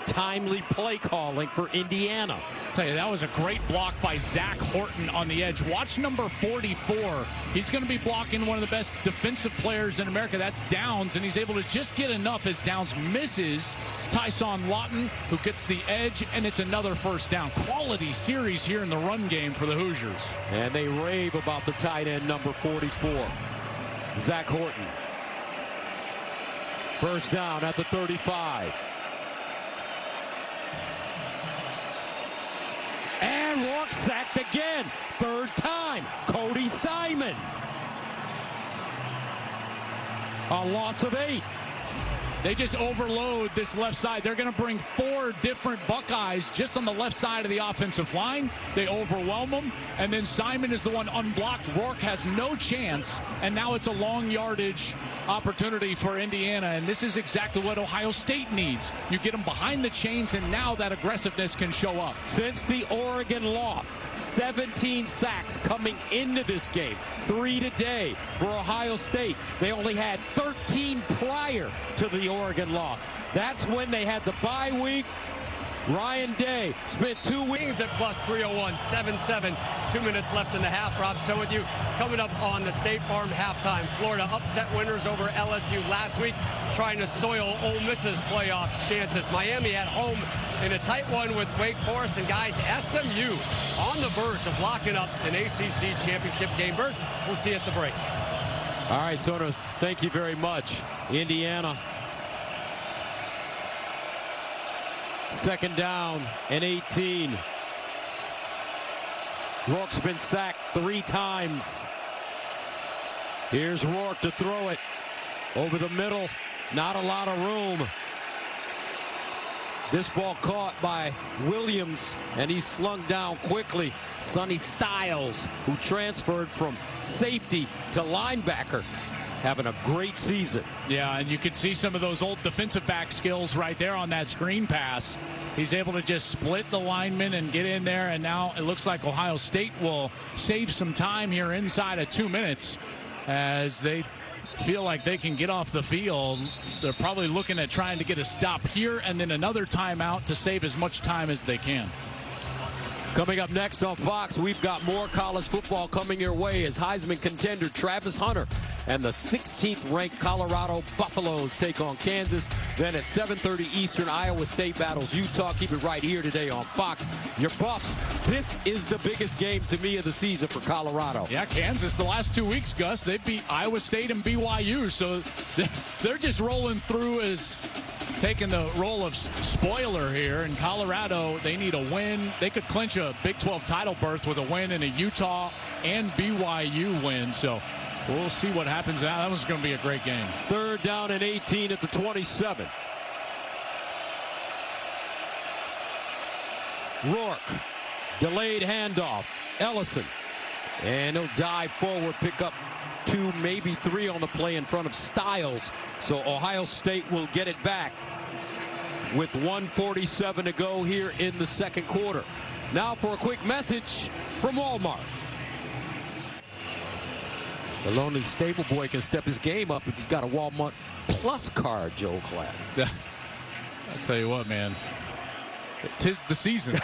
[SPEAKER 1] timely play calling for Indiana.
[SPEAKER 2] I'll tell you, that was a great block by Zach Horton on the edge. Watch number 44. He's going to be blocking one of the best defensive players in America. That's Downs, and he's able to just get enough as Downs misses Tyson Lawton, who gets the edge, and it's another 1st down. Quality series here in the run game for the Hoosiers.
[SPEAKER 1] And they rave about the tight end, number 44, Zach Horton. 1st down at the 35. And Rourke sacked again. 3rd time. Cody Simon. A loss of 8.
[SPEAKER 2] They just overload this left side. They're going to bring 4 different Buckeyes just on the left side of the offensive line. They overwhelm them, and then Simon is the one unblocked. Rourke has no chance, and now it's a long yardage opportunity for Indiana, and this is exactly what Ohio State needs. You get them behind the chains, and now that aggressiveness can show up.
[SPEAKER 1] Since the Oregon loss, 17 sacks coming into this game. 3 today for Ohio State. They only had 13 prior to the Oregon loss. That's when they had the bye week. Ryan Day spent 2 weeks
[SPEAKER 6] at plus 301, 7-7, 2 minutes left in the half. Rob, so with you coming up on the State Farm halftime. Florida upset winners over LSU last week, trying to soil Ole Miss's playoff chances. Miami at home in a tight one with Wake Forest, and guys, SMU on the verge of locking up an ACC championship game berth. We'll see you at the break.
[SPEAKER 1] All right, Sono, thank you very much. Indiana. 2nd down and 18. Rourke's been sacked 3 times. Here's Rourke to throw it over the middle. Not a lot of room. This ball caught by Williams, and he's slung down quickly. Sonny Styles, who transferred from safety to linebacker, having a great season.
[SPEAKER 2] Yeah, and you can see some of those old defensive back skills right there on that screen pass. He's able to just split the linemen and get in there, and now it looks like Ohio State will save some time here inside of 2 minutes as they feel like they can get off the field. They're probably looking at trying to get a stop here and then another timeout to save as much time as they can.
[SPEAKER 1] Coming up next on Fox, we've got more college football coming your way as Heisman contender Travis Hunter and the 16th ranked Colorado Buffaloes take on Kansas. Then at 7:30 Eastern, Iowa State battles Utah. Keep it right here today on Fox. Your Buffs, this is the biggest game to me of the season for Colorado.
[SPEAKER 2] Yeah, Kansas the last 2 weeks, Gus, they beat Iowa State and BYU, so they're just rolling through as taking the role of spoiler here. In Colorado, they need a win. They could clinch a Big 12 title berth with a win in a Utah and BYU win. So we'll see what happens now. That one's going to be a great game.
[SPEAKER 1] 3rd down and 18 at the 27. Rourke, delayed handoff. Ellison, and he'll dive forward, pick up 2, maybe 3 on the play in front of Styles. So Ohio State will get it back with 1:47 to go here in the 2nd quarter. Now for a quick message from Walmart. The lonely stable boy can step his game up if he's got a Walmart Plus card, Joe Clapp.
[SPEAKER 2] I'll tell you what, man. 'Tis the season.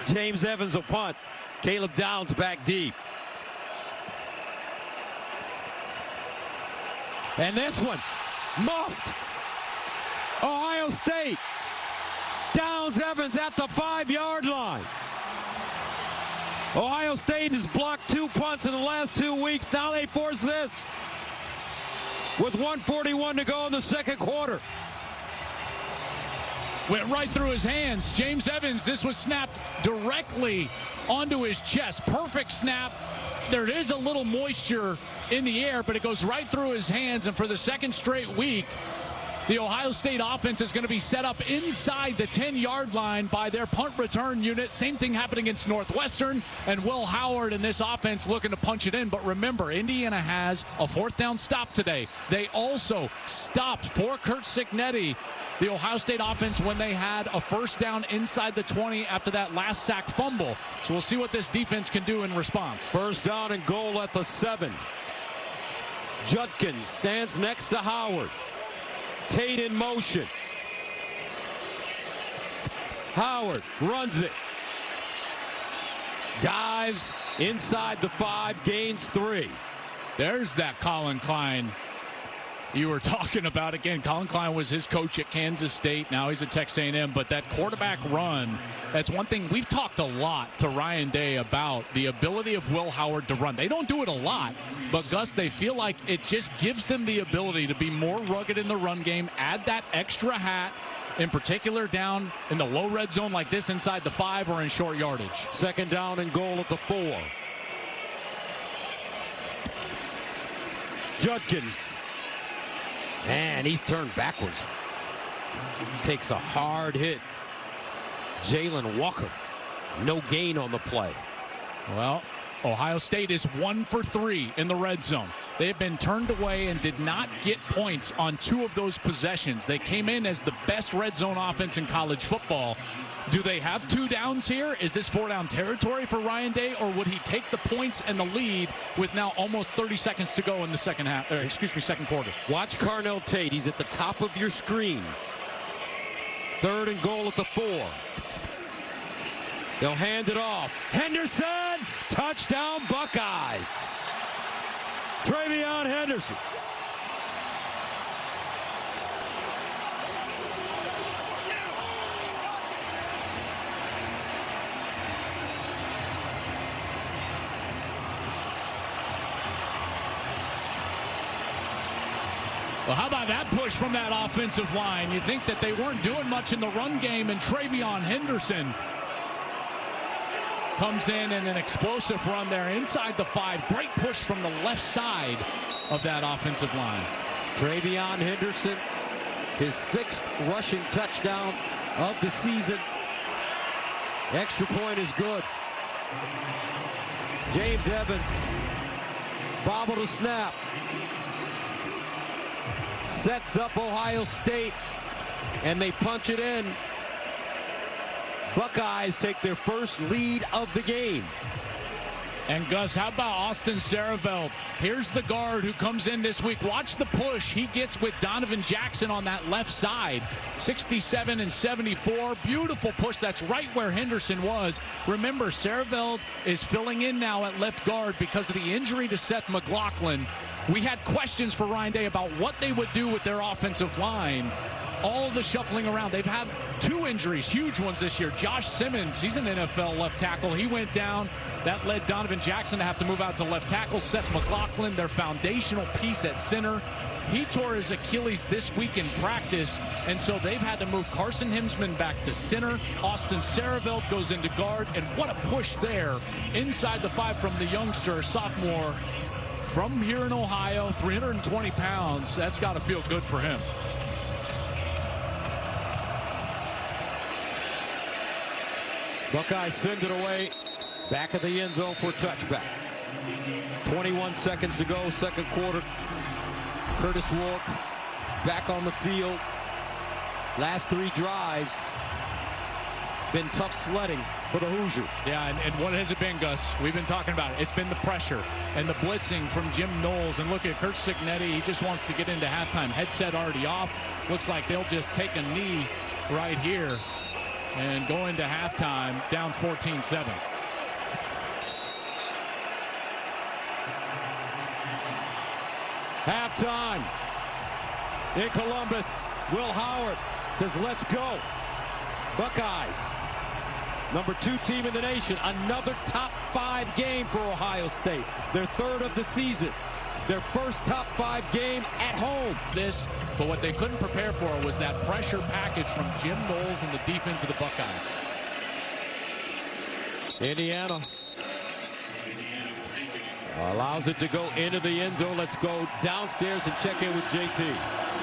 [SPEAKER 1] James Evans will punt. Caleb Downs back deep. And this one, muffed. Ohio State. Downs Evans at the 5-yard line. Ohio State has blocked 2 punts in the last 2 weeks. Now they force this with 1:41 to go in the 2nd quarter.
[SPEAKER 2] Went right through his hands. James Evans, this was snapped directly onto his chest. Perfect snap. There is a little moisture in the air, but it goes right through his hands. And for the 2nd straight week, the Ohio State offense is going to be set up inside the 10-yard line by their punt return unit. Same thing happened against Northwestern, and Will Howard and this offense looking to punch it in. But remember, Indiana has a 4th down stop today. They also stopped for Curt Cignetti, the Ohio State offense, when they had a 1st down inside the 20 after that last sack fumble. So we'll see what this defense can do in response.
[SPEAKER 1] 1st down and goal at the 7. Judkins stands next to Howard. Tate in motion. Howard runs it. Dives inside the 5, gains 3.
[SPEAKER 2] There's that Colin Klein you were talking about. Again, Colin Klein was his coach at Kansas State. Now he's at Texas A&M. But that quarterback run, that's one thing we've talked a lot to Ryan Day about, the ability of Will Howard to run. They don't do it a lot, but Gus, they feel like it just gives them the ability to be more rugged in the run game, add that extra hat, in particular down in the low red zone like this inside the 5 or in short yardage.
[SPEAKER 1] 2nd down and goal at the 4. Judkins. And he's turned backwards. Takes a hard hit. Jalen Walker. No gain on the play.
[SPEAKER 2] Well, Ohio State is 1 for 3 in the red zone. They have been turned away and did not get points on 2 of those possessions. They came in as the best red zone offense in college football. Do they have 2 downs here? Is this 4-down territory for Ryan Day, or would he take the points and the lead with now almost 30 seconds to go in the second quarter?
[SPEAKER 1] Watch Carnell Tate. He's at the top of your screen. 3rd and goal at the 4. They'll hand it off. Henderson, touchdown Buckeyes. Travion Henderson.
[SPEAKER 2] Well, how about that push from that offensive line? You think that they weren't doing much in the run game, and Travion Henderson comes in and an explosive run there inside the 5. Great push from the left side of that offensive line.
[SPEAKER 1] Travion Henderson, his 6th rushing touchdown of the season. Extra point is good. James Evans bobbled a snap. Sets up Ohio State, and they punch it in. Buckeyes take their first lead of the game.
[SPEAKER 2] And Gus, how about Austin Saravelt? Here's the guard who comes in this week. Watch the push he gets with Donovan Jackson on that left side. 67 and 74. Beautiful push. That's right where Henderson was. Remember, Saravelt is filling in now at left guard because of the injury to Seth McLaughlin. We had questions for Ryan Day about what they would do with their offensive line. All the shuffling around. They've had 2 injuries, huge ones this year. Josh Simmons, he's an NFL left tackle. He went down. That led Donovan Jackson to have to move out to left tackle. Seth McLaughlin, their foundational piece at center. He tore his Achilles this week in practice, and so they've had to move Carson Hemsman back to center. Austin Saravelt goes into guard, and what a push there inside the 5 from the youngster, sophomore from here in Ohio, 320 pounds. That's got to feel good for him.
[SPEAKER 1] Buckeyes send it away. Back of the end zone for a touchback. 21 seconds to go, 2nd quarter. Curtis Rourke back on the field. Last 3 drives been tough sledding for the Hoosiers.
[SPEAKER 2] Yeah, and what has it been, Gus? We've been talking about it. It's been the pressure and the blitzing from Jim Knowles. And look at Kurt Cignetti. He just wants to get into halftime. Headset already off. Looks like they'll just take a knee right here and go into halftime down 14-7.
[SPEAKER 1] Halftime in Columbus. Will Howard says, let's go. Buckeyes, number 2 team in the nation. Another top 5 game for Ohio State. Their 3rd of the season. Their first top 5 game at home.
[SPEAKER 2] But what they couldn't prepare for was that pressure package from Jim Knowles and the defense of the Buckeyes.
[SPEAKER 1] Indiana allows it to go into the end zone. Let's go downstairs and check in with JT.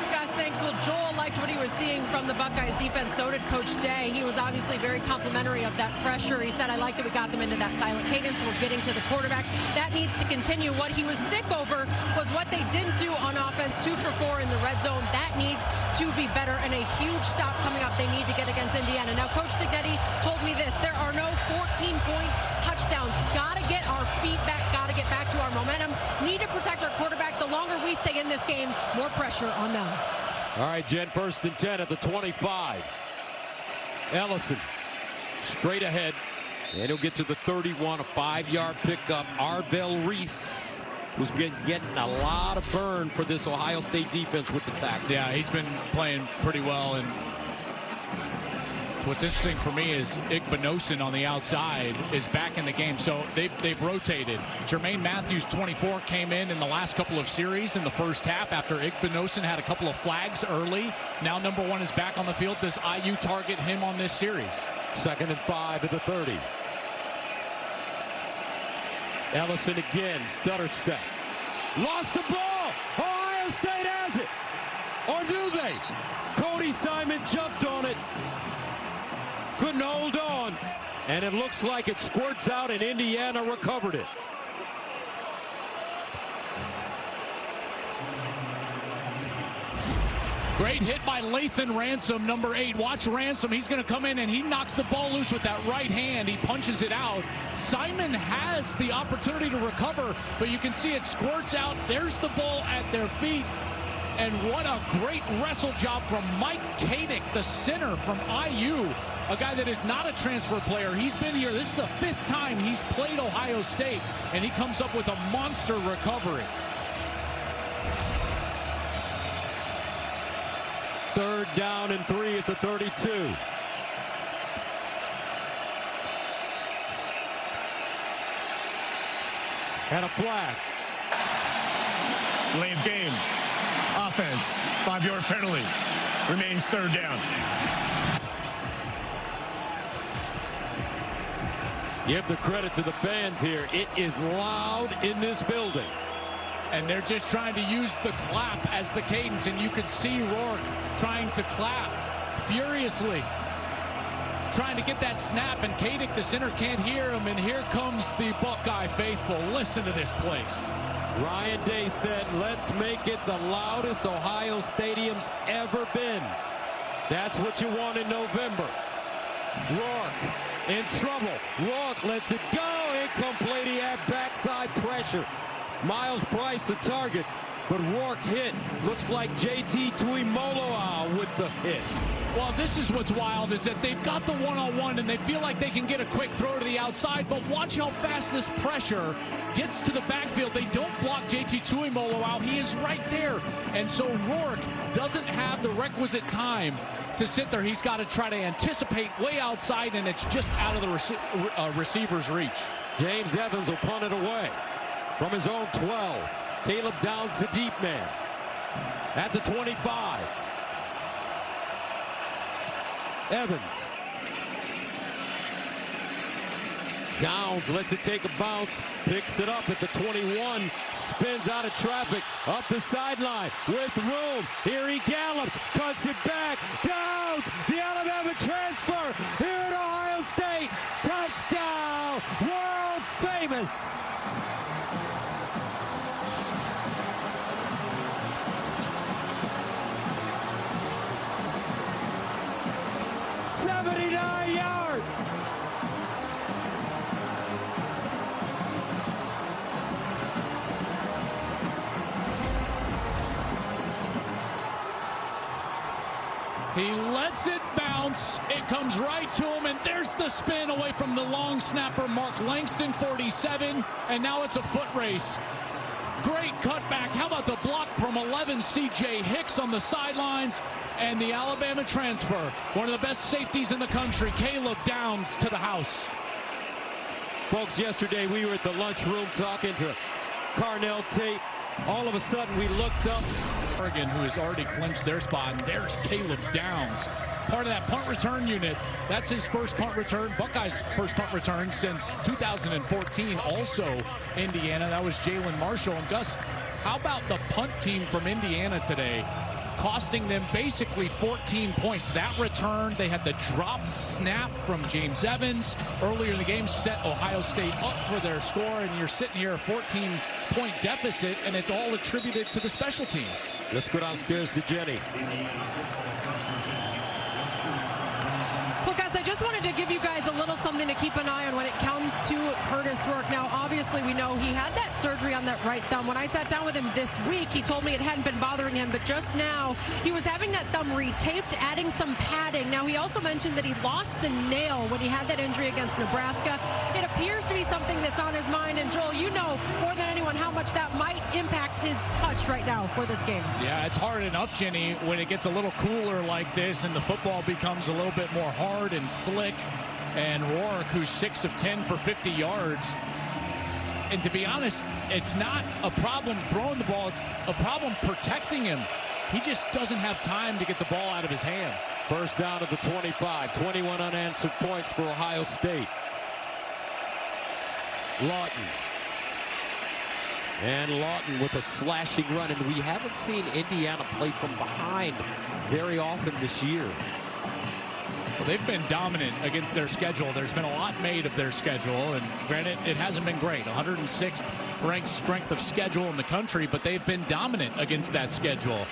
[SPEAKER 4] Gus, thanks. Well, Joel liked what he was seeing from the Buckeyes defense. So did Coach Day. He was obviously very complimentary of that pressure. He said, I like that we got them into that silent cadence. We're getting to the quarterback. That needs to continue. What he was sick over was what they didn't do on offense, 2 for 4 in the red zone. That needs to be better, and a huge stop coming up they need to get against Indiana. Now, Coach Cignetti told me this. There are no 14-point touchdowns. Got to get our feet back. Got to get back to our momentum. Need to protect our quarterback. The longer we stay in this game, more pressure on them.
[SPEAKER 1] All right, Jen, 1st and 10 at the 25. Ellison straight ahead, and he'll get to the 31, a 5-yard pickup. Arvell Reese, who's been getting a lot of burn for this Ohio State defense with the tackle.
[SPEAKER 2] Yeah, he's been playing pretty well, and what's interesting for me is Igbinosun on the outside is back in the game. So they've rotated. Jermaine Matthews, 24, came in the last couple of series in the first half after Igbinosun had a couple of flags early. Now number 1 is back on the field. Does IU target him on this series?
[SPEAKER 1] 2nd and 5 at the 30. Ellison again, stutter step. Lost the ball. Ohio State has it. Or do they? Cody Simon jumped on it. Couldn't hold on, and it looks like it squirts out, and Indiana recovered it.
[SPEAKER 2] Great hit by Lathan Ransom, number 8. Watch Ransom. He's going to come in, and he knocks the ball loose with that right hand. He punches it out. Simon has the opportunity to recover, but you can see it squirts out. There's the ball at their feet. And what a great wrestle job from Mike Kadick, the center from IU, a guy that is not a transfer player. He's been here. This is the 5th time he's played Ohio State, and he comes up with a monster recovery.
[SPEAKER 1] 3rd down and 3 at the 32. And a flag.
[SPEAKER 3] Delay of game. Offense. 5-yard penalty. Remains 3rd down.
[SPEAKER 1] Give the credit to the fans here. It is loud in this building.
[SPEAKER 2] And they're just trying to use the clap as the cadence, and you could see Rourke trying to clap furiously, trying to get that snap, and Kadick, the center, can't hear him, and here comes the Buckeye faithful. Listen to this place.
[SPEAKER 1] Ryan Day said, let's make it the loudest Ohio Stadium's ever been. That's what you want in November. Rourke in trouble. Rourke lets it go. Incomplete. He had backside pressure. Miles Price the target, but Rourke hit. Looks like JT Tuimoloau with the hit.
[SPEAKER 2] Well, this is what's wild, is that they've got the one-on-one and they feel like they can get a quick throw to the outside, but watch how fast this pressure gets to the backfield. They don't block JT Tuimoloau. He is right there. And so Rourke doesn't have the requisite time to sit there. He's got to try to anticipate way outside, and it's just out of the receiver's reach.
[SPEAKER 1] James Evans will punt it away from his own 12. Caleb Downs, the deep man, at the 25. Evans. Downs lets it take a bounce, picks it up at the 21, spins out of traffic, up the sideline with room. Here he gallops, cuts it back. Downs, the Alabama transfer here at Ohio State. Touchdown, world famous.
[SPEAKER 2] He lets it bounce. It comes right to him, and there's the spin away from the long snapper, Mark Langston, 47, and now it's a foot race. Great cutback. How about the block from 11, C.J. Hicks on the sidelines, and the Alabama transfer. One of the best safeties in the country, Caleb Downs, to the house.
[SPEAKER 1] Folks, yesterday we were at the lunchroom talking to Carnell Tate. All of a sudden we looked up.
[SPEAKER 2] Oregon, who has already clinched their spot, and there's Caleb Downs, part of that punt return unit. That's his first punt return, Buckeyes' first punt return since 2014. Also Indiana, that was Jalen Marshall. And Gus, how about the punt team from Indiana today, costing them basically 14 points. That return, they had the drop snap from James Evans earlier in the game, set Ohio State up for their score, and you're sitting here a 14-point deficit, and it's all attributed to the special teams.
[SPEAKER 1] Let's go downstairs to Jenny.
[SPEAKER 4] Well, guys, I just wanted to give you guys a little something to keep an eye on when it comes to Curtis Rourke. Now, obviously, we know he had that surgery on that right thumb. When I sat down with him this week, he told me it hadn't been bothering him, but just now he was having that thumb retaped, adding some padding. Now, he also mentioned that he lost the nail when he had that injury against Nebraska. It appears to be something that's on his mind, and Joel, you know more than anyone how much that might impact his touch right now for this game.
[SPEAKER 2] Yeah, it's hard enough, Jenny, when it gets a little cooler like this and the football becomes a little bit more hard and slick. And Rourke, who's 6 of 10 for 50 yards. And to be honest, it's not a problem throwing the ball. It's a problem protecting him. He just doesn't have time to get the ball out of his hand.
[SPEAKER 1] First down at the 25. 21 unanswered points for Ohio State. Lawton. And Lawton with a slashing run. And we haven't seen Indiana play from behind very often this year.
[SPEAKER 2] Well, they've been dominant against their schedule. There's been a lot made of their schedule, and granted, it hasn't been great. 106th ranked strength of schedule in the country, but they've been dominant against that schedule.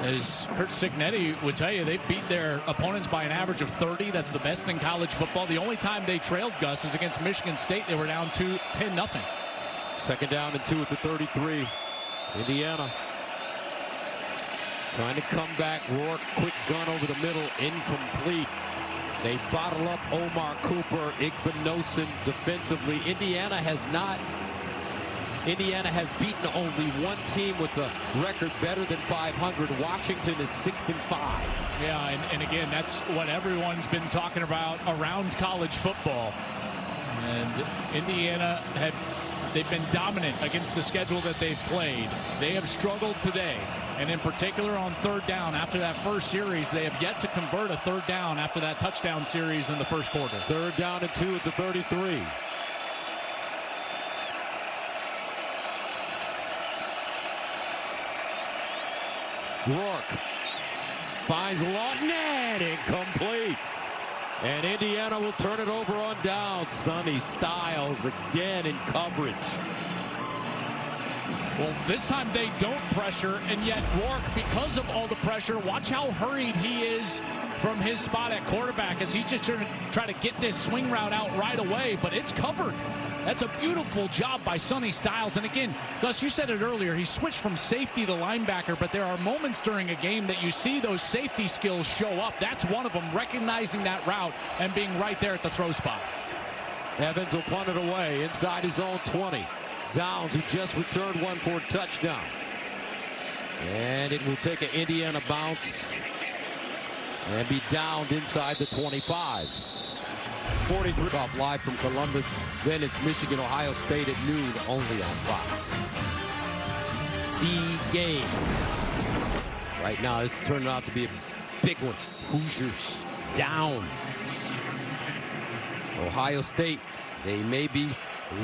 [SPEAKER 2] As Curt Cignetti would tell you, they've beat their opponents by an average of 30. That's the best in college football. The only time they trailed, Gus, is against Michigan State. They were down 10-0.
[SPEAKER 1] Second down and 2 at the 33. Indiana. Trying to come back. Rourke, quick gun over the middle, incomplete. They bottle up Omar Cooper, Igbinosun defensively. Indiana has beaten only one team with a record better than 500. Washington is 6-5.
[SPEAKER 2] Yeah, and again, that's what everyone's been talking about around college football. And Indiana they've been dominant against the schedule that they've played. They have struggled today, and in particular on third down. After that first series, they have yet to convert a third down after that touchdown series in the first quarter.
[SPEAKER 1] 3rd down and 2 at the 33. Rourke finds Lawton, and incomplete. And Indiana will turn it over on down. Sonny Styles again in coverage.
[SPEAKER 2] Well, this time they don't pressure, and yet Rourke, because of all the pressure, watch how hurried he is from his spot at quarterback as he's just trying to get this swing route out right away, but it's covered. That's a beautiful job by Sonny Styles. And again, Gus, you said it earlier, he switched from safety to linebacker, but there are moments during a game that you see those safety skills show up. That's one of them, recognizing that route and being right there at the throw spot.
[SPEAKER 1] Evans will punt it away inside his own 20. Downs, who just returned one for a touchdown. And it will take an Indiana bounce and be downed inside the 25. 43 off live from Columbus. Then it's Michigan, Ohio State at noon, only on Fox. The game. Right now, this is turning out to be a big one. Hoosiers down. Ohio State, they may be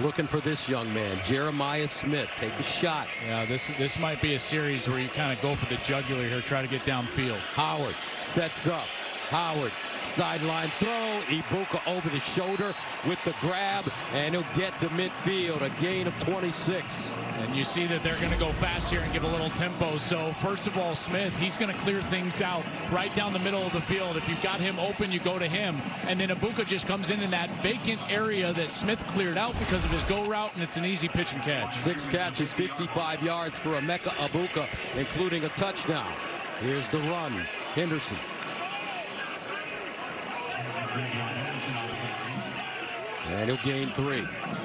[SPEAKER 1] looking for this young man, Jeremiah Smith. Take a shot.
[SPEAKER 2] Yeah, this might be a series where you kind of go for the jugular here, try to get downfield.
[SPEAKER 1] Howard sets up. Howard, sideline throw. Ibuka over the shoulder with the grab, and he'll get to midfield. A gain of 26.
[SPEAKER 2] And you see that they're going to go fast here and give a little tempo. So first of all, Smith, he's going to clear things out right down the middle of the field. If you've got him open, you go to him. And then Ibuka just comes in that vacant area that Smith cleared out because of his go route, and it's an easy pitch and catch.
[SPEAKER 1] 6 catches, 55 yards for Emeka Ibuka, including a touchdown. Here's the run. Henderson. And he'll gain 3.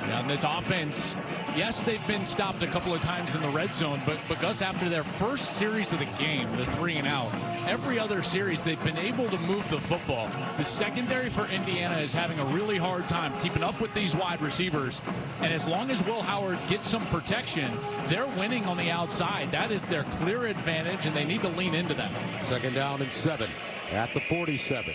[SPEAKER 2] Now, in this offense, yes, they've been stopped a couple of times in the red zone, but Gus, after their first series of the game, the 3-and-out, every other series they've been able to move the football. The secondary for Indiana is having a really hard time keeping up with these wide receivers, and as long as Will Howard gets some protection, they're winning on the outside. That is their clear advantage, and they need to lean into that.
[SPEAKER 1] 2nd down and 7 at the 47.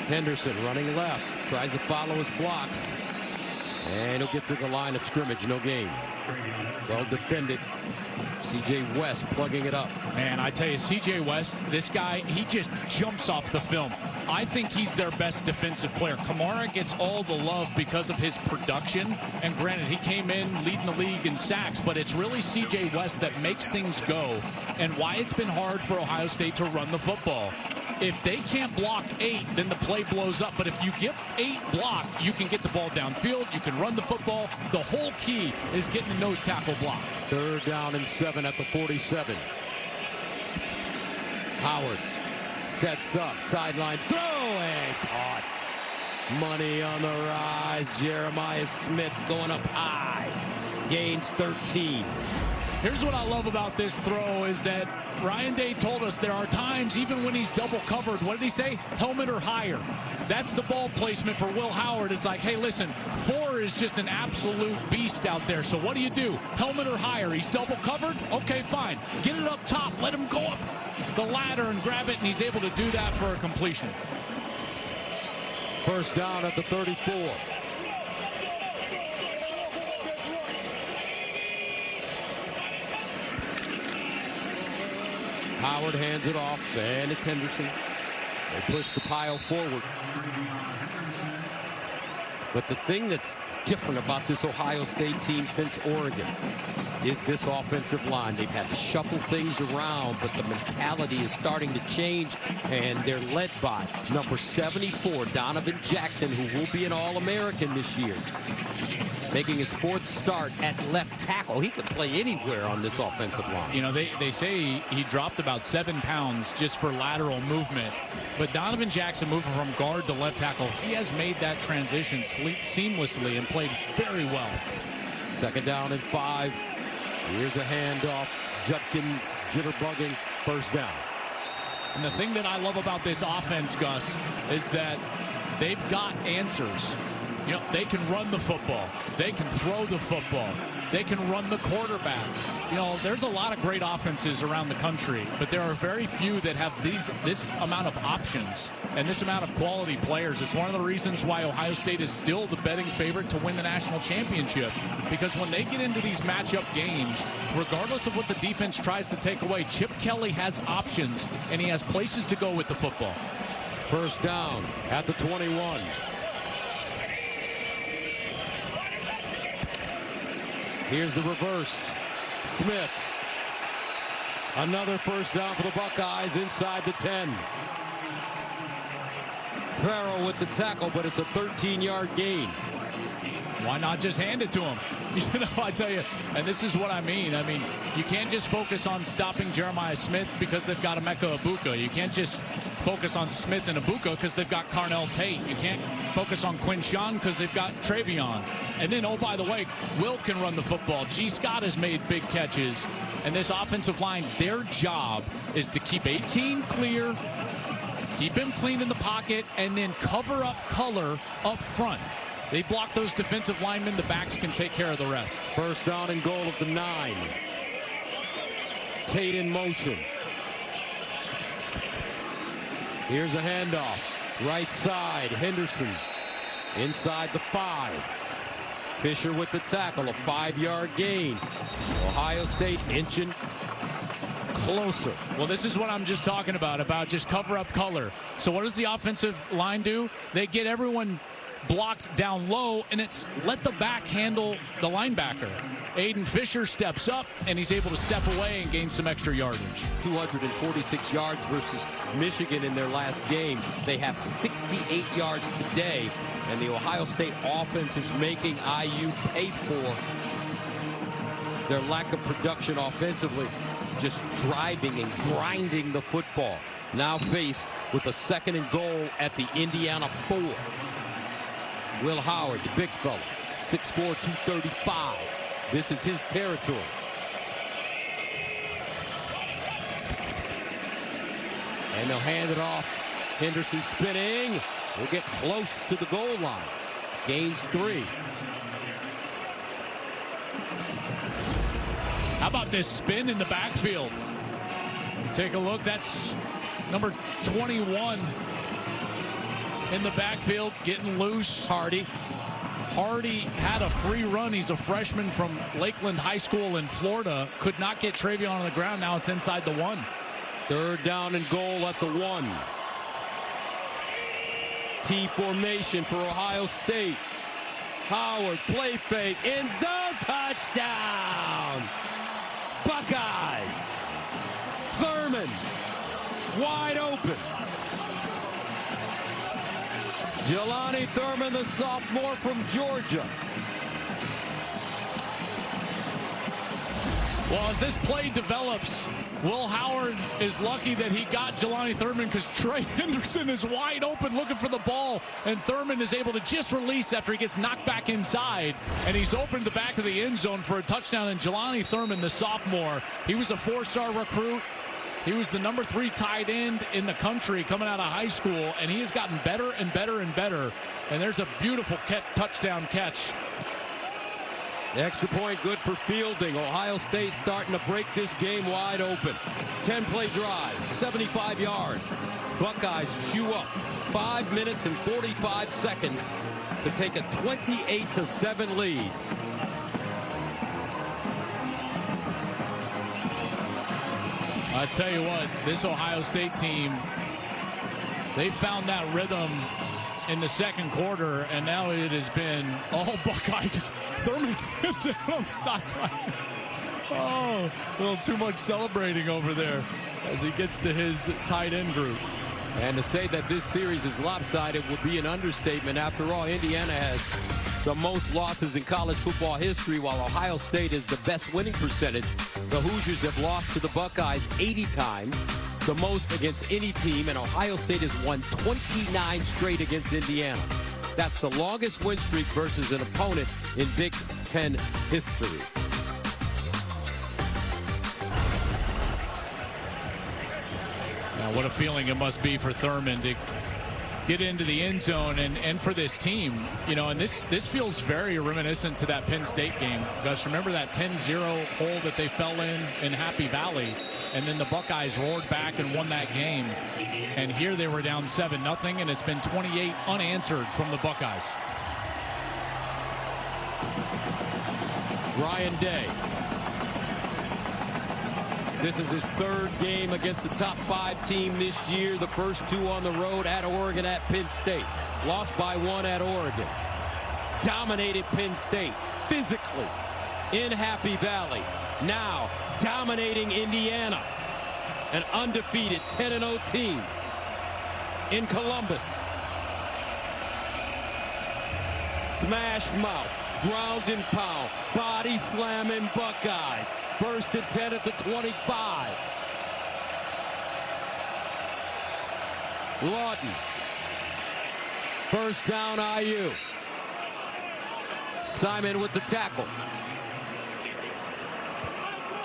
[SPEAKER 1] Henderson running left, tries to follow his blocks, and he'll get to the line of scrimmage. No gain. Well defended. C.J. West plugging it up.
[SPEAKER 2] Man, I tell you, C.J. West, this guy, he just jumps off the film. I think he's their best defensive player. Kamara gets all the love because of his production, and granted, he came in leading the league in sacks, but it's really C.J. West that makes things go, and why it's been hard for Ohio State to run the football. If they can't block 8, then the play blows up. But if you get 8 blocked, you can get the ball downfield. You can run the football. The whole key is getting the nose tackle blocked.
[SPEAKER 1] 3rd down and 7 at the 47. Howard sets up. Sideline throw and caught. Money on the rise. Jeremiah Smith going up high. Gains 13.
[SPEAKER 2] Here's what I love about this throw is that Ryan Day told us there are times, even when he's double covered, what did he say? Helmet or higher. That's the ball placement for Will Howard. It's like, hey, listen, 4 is just an absolute beast out there. So what do? Helmet or higher. He's double covered? Okay, fine. Get it up top. Let him go up the ladder and grab it, and he's able to do that for a completion.
[SPEAKER 1] 1st down at the 34. Howard hands it off, and it's Henderson. They push the pile forward. But the thing that's different about this Ohio State team since Oregon is this offensive line. They've had to shuffle things around, but the mentality is starting to change, and they're led by number 74, Donovan Jackson, who will be an All-American this year. making his fourth start at left tackle. He could play anywhere on this offensive line.
[SPEAKER 2] You know, they say he dropped about 7 pounds just for lateral movement. But Donovan Jackson moving from guard to left tackle, he has made that transition seamlessly and played very well.
[SPEAKER 1] 2nd down and 5. Here's a handoff. Judkins jitterbugging. 1st down.
[SPEAKER 2] And the thing that I love about this offense, Gus, is that they've got answers. You know, they can run the football. They can throw the football. They can run the quarterback. You know, there's a lot of great offenses around the country, but there are very few that have this amount of options and this amount of quality players. It's one of the reasons why Ohio State is still the betting favorite to win the national championship, because when they get into these matchup games, regardless of what the defense tries to take away, Chip Kelly has options and he has places to go with the football.
[SPEAKER 1] 1st down at the 21. Here's the reverse. Smith. Another 1st down for the Buckeyes inside the 10. Farrell with the tackle, but it's a 13-yard gain.
[SPEAKER 2] Why not just hand it to him? You know, I tell you, and this is what I mean. I mean, you can't just focus on stopping Jeremiah Smith because they've got Emeka Egbuka. You can't just focus on Smith and Egbuka because they've got Carnell Tate. You can't focus on Quinshon because they've got Travion. And then, oh, by the way, Will can run the football. G. Scott has made big catches. And this offensive line, their job is to keep 18 clear, keep him clean in the pocket, and then cover up color up front. They block those defensive linemen. The backs can take care of the rest.
[SPEAKER 1] 1st down and goal of the 9. Tate in motion. Here's a handoff. Right side, Henderson. Inside the 5. Fisher with the tackle, a 5-yard gain. Ohio State inching closer.
[SPEAKER 2] Well, this is what I'm just talking about just cover up color. So what does the offensive line do? They get everyone blocked down low, and it's let the back handle the linebacker. Aiden Fisher steps up, and he's able to step away and gain some extra yardage.
[SPEAKER 1] 246 yards versus Michigan in their last game. They have 68 yards today, and the Ohio State offense is making IU pay for their lack of production offensively, just driving and grinding the football. Now faced with a 2nd and goal at the Indiana 4. Will Howard, the big fella, 6'4", 235. This is his territory. And they'll hand it off. Henderson spinning. Will get close to the goal line. Gains 3.
[SPEAKER 2] How about this spin in the backfield? Take a look. That's number 21 in the backfield, getting loose.
[SPEAKER 1] Hardy
[SPEAKER 2] had a free run. He's a freshman from Lakeland High School in Florida. Could not get Travion on the ground. Now it's inside the 1.
[SPEAKER 1] 3rd down and goal at the 1. T formation for Ohio State. Howard, play fake, end zone, touchdown! Buckeyes! Thurman, wide open. Jelani Thurman, the sophomore from Georgia.
[SPEAKER 2] Well, as this play develops, Will Howard is lucky that he got Jelani Thurman because Trey Henderson is wide open looking for the ball, and Thurman is able to just release after he gets knocked back inside, and he's opened the back of the end zone for a touchdown. And Jelani Thurman, the sophomore, he was a 4-star recruit. He was the number 3 tight end in the country coming out of high school, and he has gotten better and better and better. And there's a beautiful touchdown catch.
[SPEAKER 1] The extra point good for fielding. Ohio State starting to break this game wide open. 10-play drive, 75 yards. Buckeyes chew up 5 minutes and 45 seconds to take a 28-7 lead.
[SPEAKER 2] I tell you what, this Ohio State team, they found that rhythm in the 2nd quarter, and now it has been all Buckeyes. Thurman on the sideline. Oh, a little too much celebrating over there as he gets to his tight end group.
[SPEAKER 1] And to say that this series is lopsided would be an understatement. After all, Indiana has the most losses in college football history, while Ohio State is the best winning percentage. The Hoosiers have lost to the Buckeyes 80 times, the most against any team, and Ohio State has won 29 straight against Indiana. That's the longest win streak versus an opponent in Big Ten history.
[SPEAKER 2] Now, what a feeling it must be for Thurman to get into the end zone and for this team, you know, and this feels very reminiscent to that Penn State game. Gus, remember that 10-0 hole that they fell in Happy Valley, and then the Buckeyes roared back and won that game. And here they were down 7-0, and it's been 28 unanswered from the Buckeyes.
[SPEAKER 1] Ryan Day. This is his third game against the top 5 team this year. The first 2 on the road, at Oregon, at Penn State. Lost by 1 at Oregon. Dominated Penn State physically in Happy Valley. Now dominating Indiana, an undefeated 10-0 team in Columbus. Smash mouth, ground and pound, body slamming Buckeyes. First and 10 at the 25. Lawton. First down, IU. Simon with the tackle.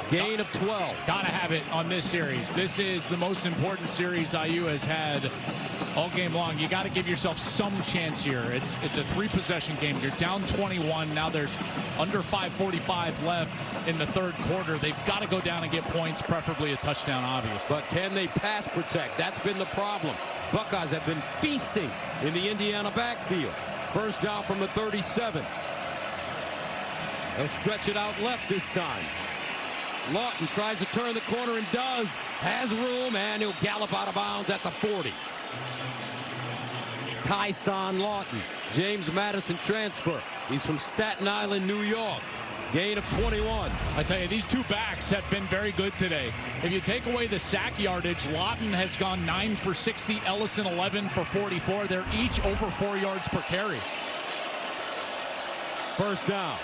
[SPEAKER 1] Gain of 12.
[SPEAKER 2] Gotta have it on this series. This is the most important series IU has had all game long. You got to give yourself some chance here. It's a 3-possession game. You're down 21. Now there's under 5:45 left in the third quarter. They've got to go down and get points, preferably a touchdown, obviously.
[SPEAKER 1] But can they pass protect? That's been the problem. Buckeyes have been feasting in the Indiana backfield. First down from the 37. They'll stretch it out left this time. Lawton tries to turn the corner and does. Has room, and he'll gallop out of bounds at the 40. Tyson Lawton, James Madison transfer. He's from Staten Island, New York. Gain of 21.
[SPEAKER 2] I tell you, these 2 backs have been very good today. If you take away the sack yardage, Lawton has gone 9 for 60, Ellison 11 for 44. They're each over 4 yards per carry.
[SPEAKER 1] First down.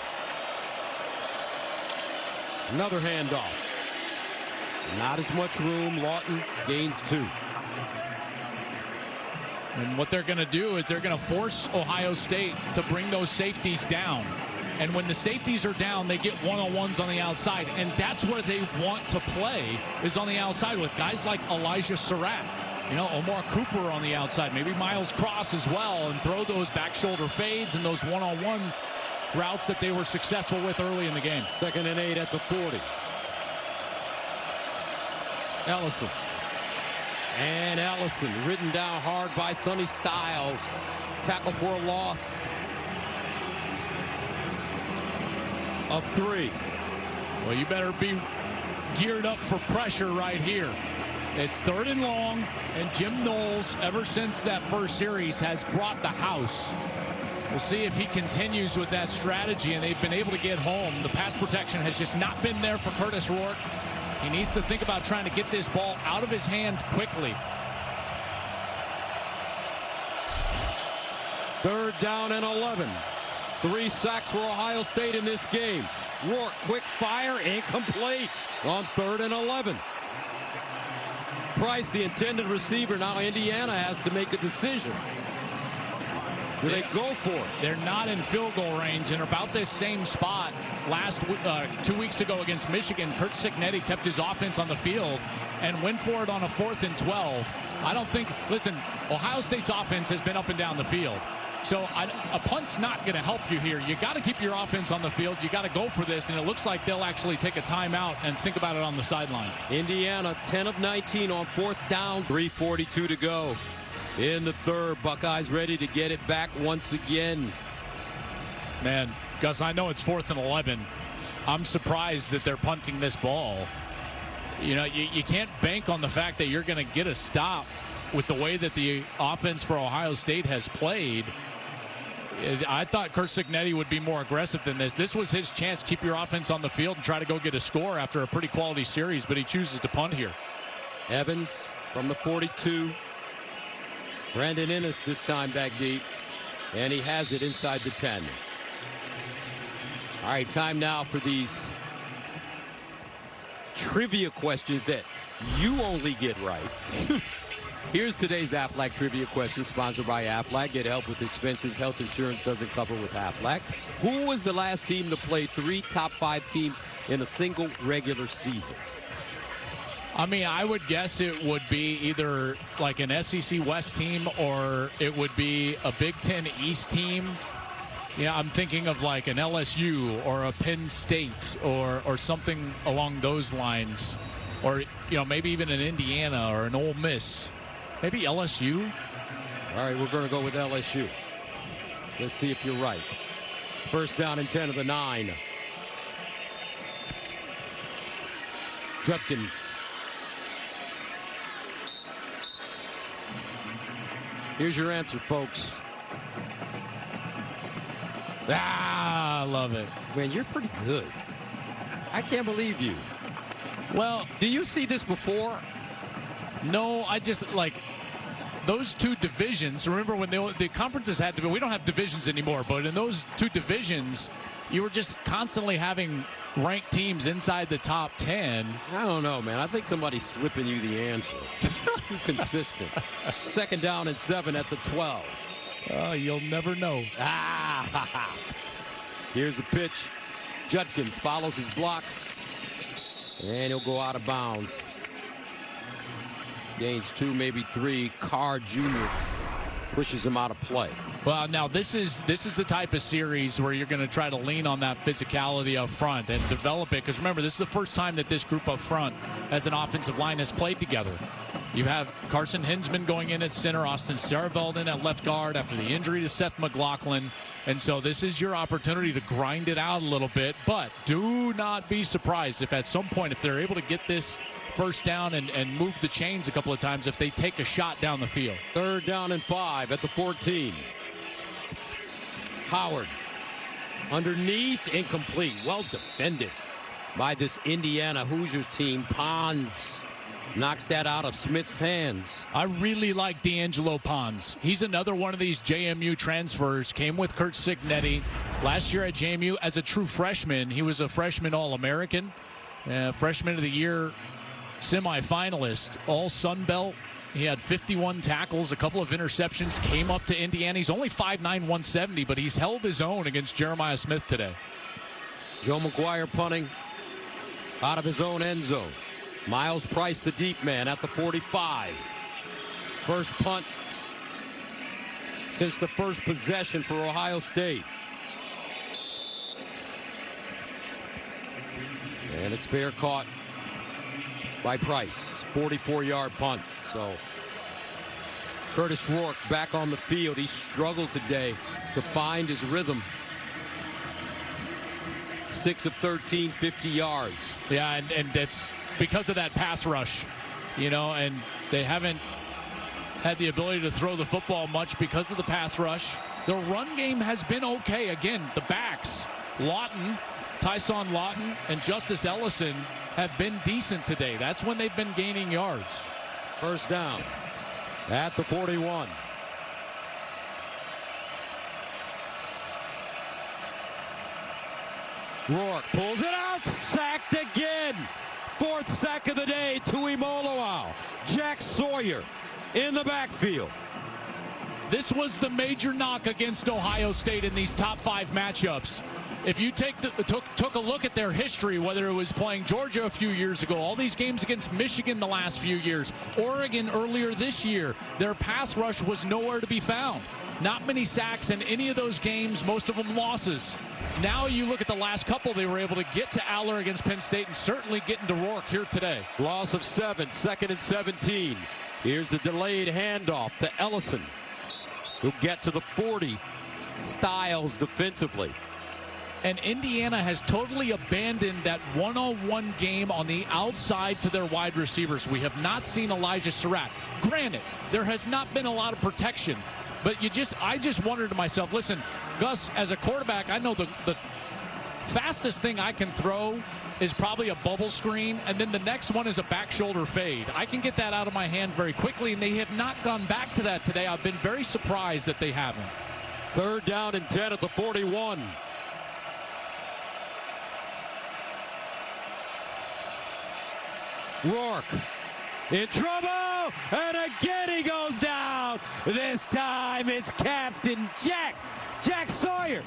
[SPEAKER 1] Another handoff. Not as much room. Lawton gains 2.
[SPEAKER 2] And what they're going to do is they're going to force Ohio State to bring those safeties down. And when the safeties are down, they get one-on-ones on the outside. And that's where they want to play, is on the outside with guys like Elijah Surratt. You know, Omar Cooper on the outside. Maybe Miles Cross as well. And throw those back shoulder fades and those one-on-one routes that they were successful with early in the game.
[SPEAKER 1] 2nd and 8 at the 40. Ellison. And Ellison ridden down hard by Sonny Styles. Tackle for a loss of 3.
[SPEAKER 2] Well, you better be geared up for pressure right here. It's 3rd and long, and Jim Knowles, ever since that first series, has brought the house. We'll see if he continues with that strategy, and they've been able to get home. The pass protection has just not been there for Curtis Rourke. He needs to think about trying to get this ball out of his hand quickly.
[SPEAKER 1] 3rd down and 11. 3 sacks for Ohio State in this game. Rourke, quick fire, incomplete on 3rd and 11. Price, the intended receiver. Now Indiana has to make a decision. Do they go for it?
[SPEAKER 2] They're not in field goal range, and about this same spot last 2 weeks ago against Michigan. Curt Cignetti kept his offense on the field and went for it on a 4th and 12. I don't think, listen, Ohio State's offense has been up and down the field. So a punt's not going to help you here. You got to keep your offense on the field. You got to go for this, and it looks like they'll actually take a timeout and think about it on the sideline.
[SPEAKER 1] Indiana 10 of 19 on 4th down. 3:42 to go in the 3rd. Buckeyes ready to get it back once again.
[SPEAKER 2] Man, Gus, I know it's 4th and 11. I'm surprised that they're punting this ball. You know, you can't bank on the fact that you're going to get a stop with the way that the offense for Ohio State has played. I thought Curt Cignetti would be more aggressive than this. This was his chance to keep your offense on the field and try to go get a score after a pretty quality series, but he chooses to punt here.
[SPEAKER 1] Evans from the 42. Brandon Innes this time back deep, and he has it inside the 10. All right, time now for these trivia questions that you only get right. Here's today's Aflac trivia question, sponsored by Aflac. Get help with expenses health insurance doesn't cover with Aflac. Who was the last team to play 3 top 5 teams in a single regular season?
[SPEAKER 2] I mean, I would guess it would be either like an SEC West team or it would be a Big Ten East team. Yeah, I'm thinking of like an LSU or a Penn State or something along those lines. Or, maybe even an Indiana or an Ole Miss. Maybe LSU?
[SPEAKER 1] All right, we're going to go with LSU. Let's see if you're right. First down and 10 of the 9. Judkins. Here's your answer, folks.
[SPEAKER 2] I love it.
[SPEAKER 1] Man, you're pretty good. I can't believe you.
[SPEAKER 2] Well,
[SPEAKER 1] do you see this before?
[SPEAKER 2] No, I just like those 2 divisions. Remember when the conferences had to be, we don't have divisions anymore, but in those 2 divisions, you were just constantly having ranked teams inside the top 10.
[SPEAKER 1] I don't know, man. I think somebody's slipping you the answer. Too consistent. Second down and 7 at the 12.
[SPEAKER 2] You'll never know.
[SPEAKER 1] Here's a pitch. Judkins follows his blocks, and he'll go out of bounds. Gains 2, maybe 3. Carr Jr. pushes him out of play.
[SPEAKER 2] Well, now this is the type of series where you're going to try to lean on that physicality up front and develop it. Because remember, this is the first time that this group up front as an offensive line has played together. You have Carson Hinsman going in at center, Austin Starveld in at left guard after the injury to Seth McLaughlin. And so this is your opportunity to grind it out a little bit. But do not be surprised if at some point, if they're able to get this first down and move the chains a couple of times, if they take a shot down the field.
[SPEAKER 1] Third down and 5 at the 14. Howard underneath, incomplete. Well defended by this Indiana Hoosiers team. Pons knocks that out of Smith's hands.
[SPEAKER 2] I really like D'Angelo Pons. He's another one of these JMU transfers. Came with Kurt Signetti last year at JMU as a true freshman. He was a freshman All-American, freshman of the year semifinalist, all Sun Belt. He had 51 tackles, a couple of interceptions, came up to Indiana. He's only 5'9", 170, but he's held his own against Jeremiah Smith today.
[SPEAKER 1] Joe McGuire punting out of his own end zone. Miles Price, the deep man, at the 45. First punt since the first possession for Ohio State. And it's fair caught by Price. 44-yard punt. So Curtis Rourke back on the field. He struggled today to find his rhythm. 6 of 13, 50 yards.
[SPEAKER 2] Yeah, and that's because of that pass rush, and they haven't had the ability to throw the football much because of the pass rush. The run game has been okay. Again, the backs, Tyson Lawton, and Justice Ellison have been decent today. That's when they've been gaining yards.
[SPEAKER 1] First down at the 41. Rourke pulls it out, sacked again. 4th sack of the day to Imoloau. Jack Sawyer in the backfield.
[SPEAKER 2] This was the major knock against Ohio State in these top 5 matchups. If you took a look at their history, whether it was playing Georgia a few years ago, all these games against Michigan the last few years, Oregon earlier this year, their pass rush was nowhere to be found. Not many sacks in any of those games, most of them losses. Now you look at the last couple, they were able to get to Aller against Penn State and certainly get into Rourke here today.
[SPEAKER 1] Loss of 7, 2nd and 17. Here's the delayed handoff to Ellison, who'll get to the 40. Styles defensively.
[SPEAKER 2] And Indiana has totally abandoned that one-on-one game on the outside to their wide receivers. We have not seen Elijah Surratt. Granted, there has not been a lot of protection, but I just wondered to myself, listen, Gus, as a quarterback, I know the fastest thing I can throw is probably a bubble screen, and then the next one is a back shoulder fade. I can get that out of my hand very quickly, and they have not gone back to that today. I've been very surprised that they haven't.
[SPEAKER 1] 3rd down and 10 at the 41. Rourke in trouble, and again he goes down. This time it's Captain Jack Sawyer.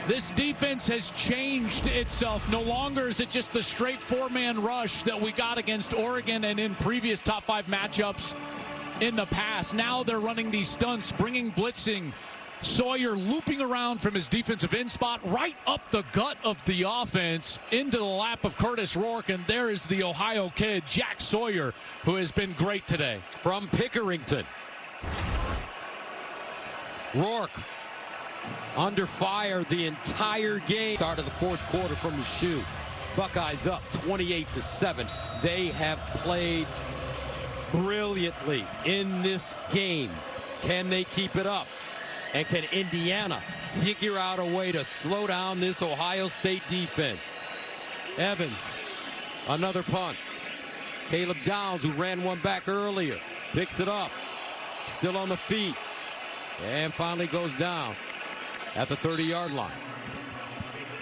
[SPEAKER 2] This defense has changed itself. No longer is it just the straight 4-man rush that we got against Oregon and in previous top 5 matchups in the past. Now they're running these stunts, bringing blitzing. Sawyer looping around from his defensive end spot right up the gut of the offense into the lap of Curtis Rourke, and there is the Ohio kid, Jack Sawyer, who has been great today.
[SPEAKER 1] From Pickerington. Rourke under fire the entire game. Start of the 4th quarter from the shoe. Buckeyes up 28-7. They have played brilliantly in this game. Can they keep it up? And can Indiana figure out a way to slow down this Ohio State defense? Evans, another punt. Caleb Downs, who ran one back earlier, picks it up. Still on the feet. And finally goes down at the 30-yard line.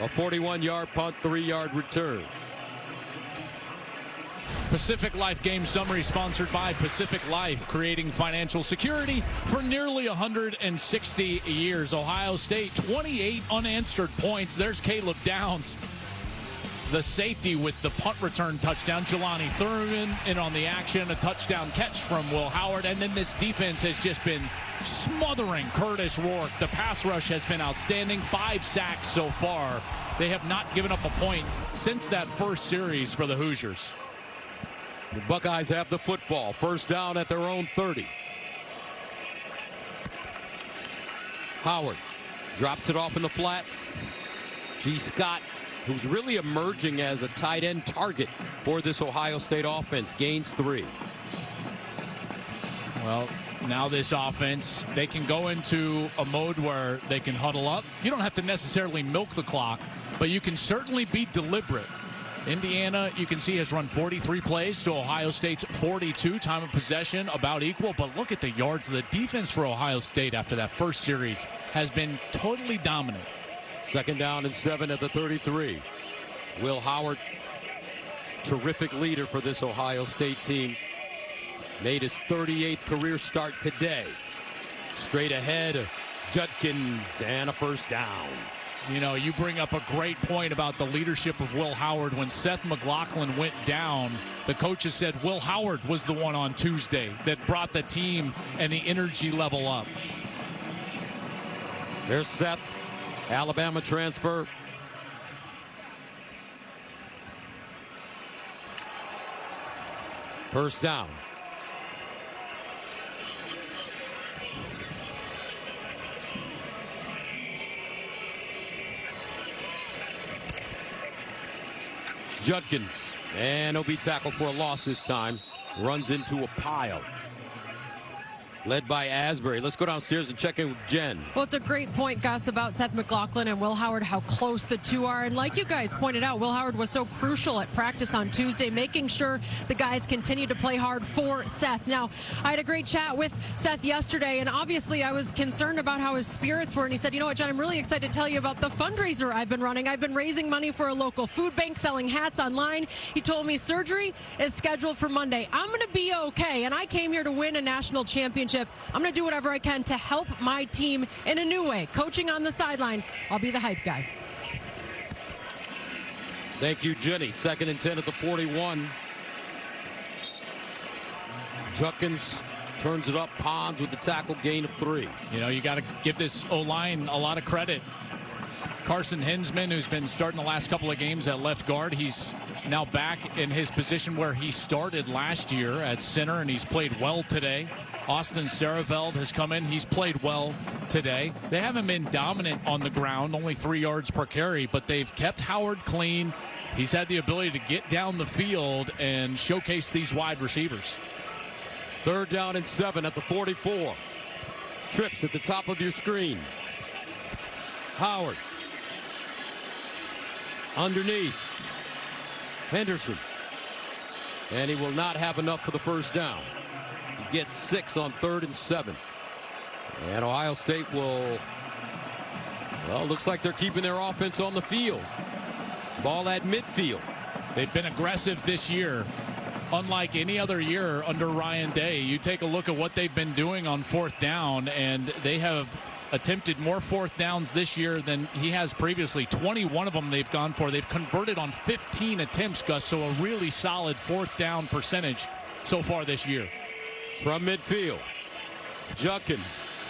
[SPEAKER 1] A 41-yard punt, 3-yard return.
[SPEAKER 2] Pacific Life Game Summary sponsored by Pacific Life, creating financial security for nearly 160 years. Ohio State, 28 unanswered points. There's Caleb Downs, the safety, with the punt return touchdown. Jelani Thurman in on the action, a touchdown catch from Will Howard. And then this defense has just been smothering Curtis Rourke. The pass rush has been outstanding. 5 sacks so far. They have not given up a point since that first series for the Hoosiers.
[SPEAKER 1] The Buckeyes have the football. 1st down at their own 30. Howard drops it off in the flats. G. Scott, who's really emerging as a tight end target for this Ohio State offense, gains 3.
[SPEAKER 2] Well, now this offense, they can go into a mode where they can huddle up. You don't have to necessarily milk the clock, but you can certainly be deliberate. Indiana, you can see, has run 43 plays to Ohio State's 42. Time of possession about equal, but look at the yards. The defense for Ohio State after that first series has been totally dominant.
[SPEAKER 1] 2nd down and 7 at the 33. Will Howard, terrific leader for this Ohio State team, made his 38th career start today. Straight ahead, Judkins, and a 1st down.
[SPEAKER 2] You know, you bring up a great point about the leadership of Will Howard. When Seth McLaughlin went down, the coaches said Will Howard was the one on Tuesday that brought the team and the energy level up.
[SPEAKER 1] There's Seth, Alabama transfer. First down. Judkins, and he'll be tackled for a loss this time. Runs into a pile. Led by Asbury. Let's go downstairs and check in with Jen.
[SPEAKER 4] Well, it's a great point, Gus, about Seth McLaughlin and Will Howard, how close the two are. And like you guys pointed out, Will Howard was so crucial at practice on Tuesday, making sure the guys continue to play hard for Seth. Now, I had a great chat with Seth yesterday, and obviously I was concerned about how his spirits were. And he said, you know what, John, I'm really excited to tell you about the fundraiser I've been running. I've been raising money for a local food bank, selling hats online. He told me surgery is scheduled for Monday. I'm going to be okay, and I came here to win a national championship. I'm going to do whatever I can to help my team in a new way. Coaching on the sideline, I'll be the hype guy.
[SPEAKER 1] Thank you, Jenny. 2nd and 10 at the 41. Judkins turns it up. Pons with the tackle, gain of 3.
[SPEAKER 2] You know, you got to give this O-line a lot of credit. Carson Hinsman, who's been starting the last couple of games at left guard, he's now back in his position where he started last year at center, and he's played well today. Austin Sareveld has come in. He's played well today. They haven't been dominant on the ground, only 3 yards per carry, but they've kept Howard clean. He's had the ability to get down the field and showcase these wide receivers.
[SPEAKER 1] 3rd down and 7 at the 44. Trips at the top of your screen. Howard. Underneath. Henderson. And he will not have enough for the first down. He gets 6 on 3rd and 7. And Ohio State will, well, looks like they're keeping their offense on the field. Ball at midfield.
[SPEAKER 2] They've been aggressive this year. Unlike any other year under Ryan Day, you take a look at what they've been doing on 4th down, and they have attempted more 4th downs this year than he has previously. 21 of them they've gone for. They've converted on 15 attempts, Gus, so a really solid 4th down percentage so far this year.
[SPEAKER 1] From midfield, Judkins,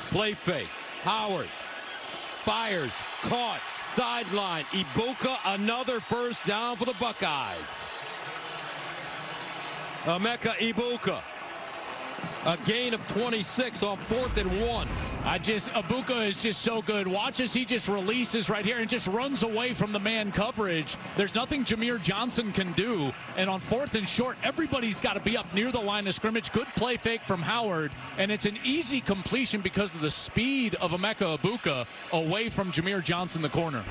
[SPEAKER 1] play fake, Howard, fires, caught, sideline, Ibuka, another first down for the Buckeyes. Emeka Ibuka, a gain of 26 on 4th and 1.
[SPEAKER 2] Ibuka is just so good. Watch as he just releases right here and just runs away from the man coverage. There's nothing Jameer Johnson can do. And on 4th and short, everybody's got to be up near the line of scrimmage. Good play fake from Howard. And it's an easy completion because of the speed of Emeka Ibuka away from Jameer Johnson, the corner.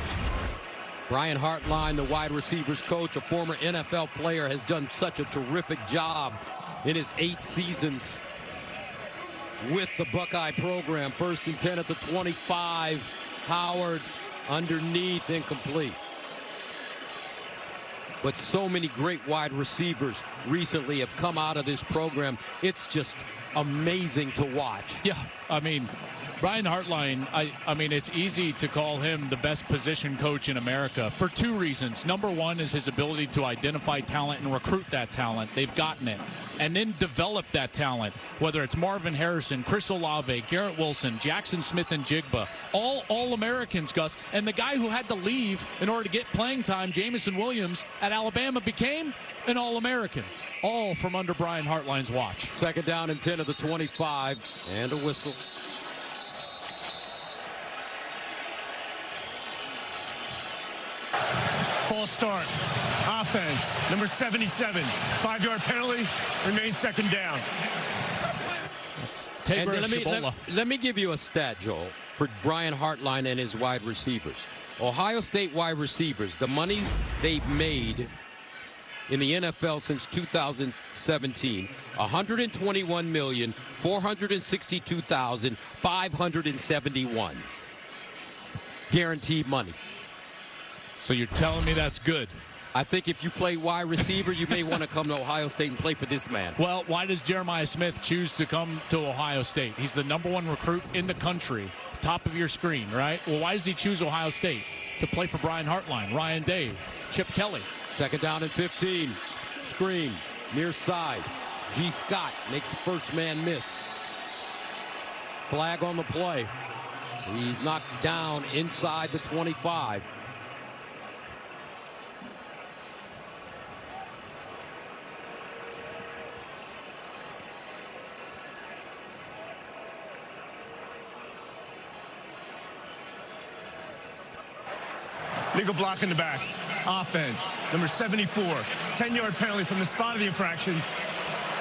[SPEAKER 1] Brian Hartline, the wide receivers coach, a former NFL player, has done such a terrific job in his 8 seasons with the Buckeye program. 1st and 10 at the 25. Howard underneath, incomplete. But so many great wide receivers recently have come out of this program. It's just amazing to watch.
[SPEAKER 2] Yeah, I mean, Brian Hartline, I mean, it's easy to call him the best position coach in America for 2 reasons. Number one is his ability to identify talent and recruit that talent. They've gotten it. And then develop that talent, whether it's Marvin Harrison, Chris Olave, Garrett Wilson, Jackson Smith, and Jigba. All Americans, Gus. And the guy who had to leave in order to get playing time, Jamison Williams, at Alabama, became an All-American. All from under Brian Hartline's watch.
[SPEAKER 1] 2nd down and 10 of the 25. And a whistle.
[SPEAKER 3] False start. Offense. Number 77. 5-yard penalty. Remains 2nd down.
[SPEAKER 1] And let me give you a stat, Joel, for Brian Hartline and his wide receivers. Ohio State wide receivers, the money they've made in the NFL since 2017, $121,462,571 guaranteed money.
[SPEAKER 2] So you're telling me that's good?
[SPEAKER 1] I think if you play wide receiver, you may want to come to Ohio State and play for this man.
[SPEAKER 2] Well, why does Jeremiah Smith choose to come to Ohio State? He's the #1 recruit in the country. Top of your screen, right? Well, why does he choose Ohio State? To play for Brian Hartline, Ryan Day, Chip Kelly.
[SPEAKER 1] 2nd down and 15. Screen, near side. G. Scott makes the first man miss. Flag on the play. He's knocked down inside the 25.
[SPEAKER 3] Legal block in the back. Offense. Number 74. 10-yard penalty from the spot of the infraction.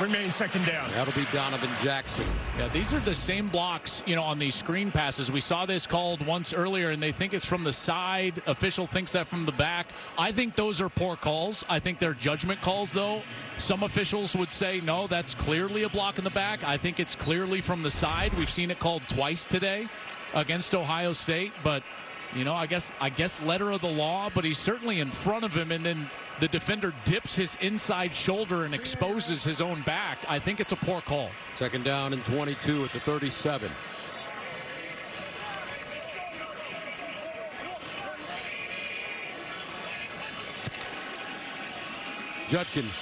[SPEAKER 3] Remains 2nd down.
[SPEAKER 1] That'll be Donovan Jackson.
[SPEAKER 2] Yeah, these are the same blocks, on these screen passes. We saw this called once earlier, and they think it's from the side. Official thinks that from the back. I think those are poor calls. I think they're judgment calls, though. Some officials would say, no, that's clearly a block in the back. I think it's clearly from the side. We've seen it called twice today against Ohio State, but I guess letter of the law, but he's certainly in front of him, and then the defender dips his inside shoulder and exposes his own back. I think it's a poor call.
[SPEAKER 1] 2nd down and 22 at the 37. Judkins.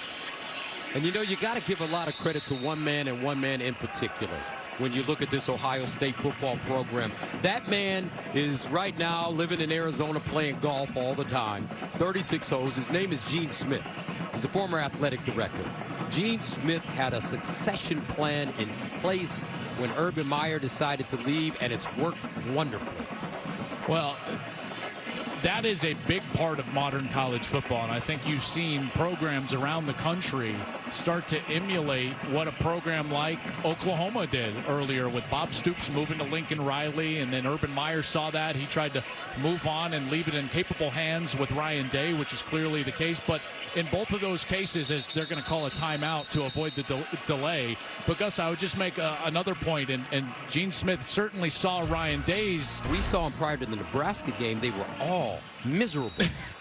[SPEAKER 1] And you got to give a lot of credit to one man and one man in particular. When you look at this Ohio State football program, that man is right now living in Arizona playing golf all the time. 36 holes. His name is Gene Smith. He's a former athletic director. Gene Smith had a succession plan in place when Urban Meyer decided to leave, and it's worked wonderfully.
[SPEAKER 2] Well, that is a big part of modern college football, and I think you've seen programs around the country start to emulate what a program like Oklahoma did earlier with Bob Stoops moving to Lincoln Riley, and then Urban Meyer saw that. He tried to move on and leave it in capable hands with Ryan Day, which is clearly the case. But in both of those cases, as they're going to call a timeout to avoid the delay. But Gus, I would just make another point, and Gene Smith certainly saw Ryan Day's.
[SPEAKER 1] We saw him prior to the Nebraska game. They were all miserable.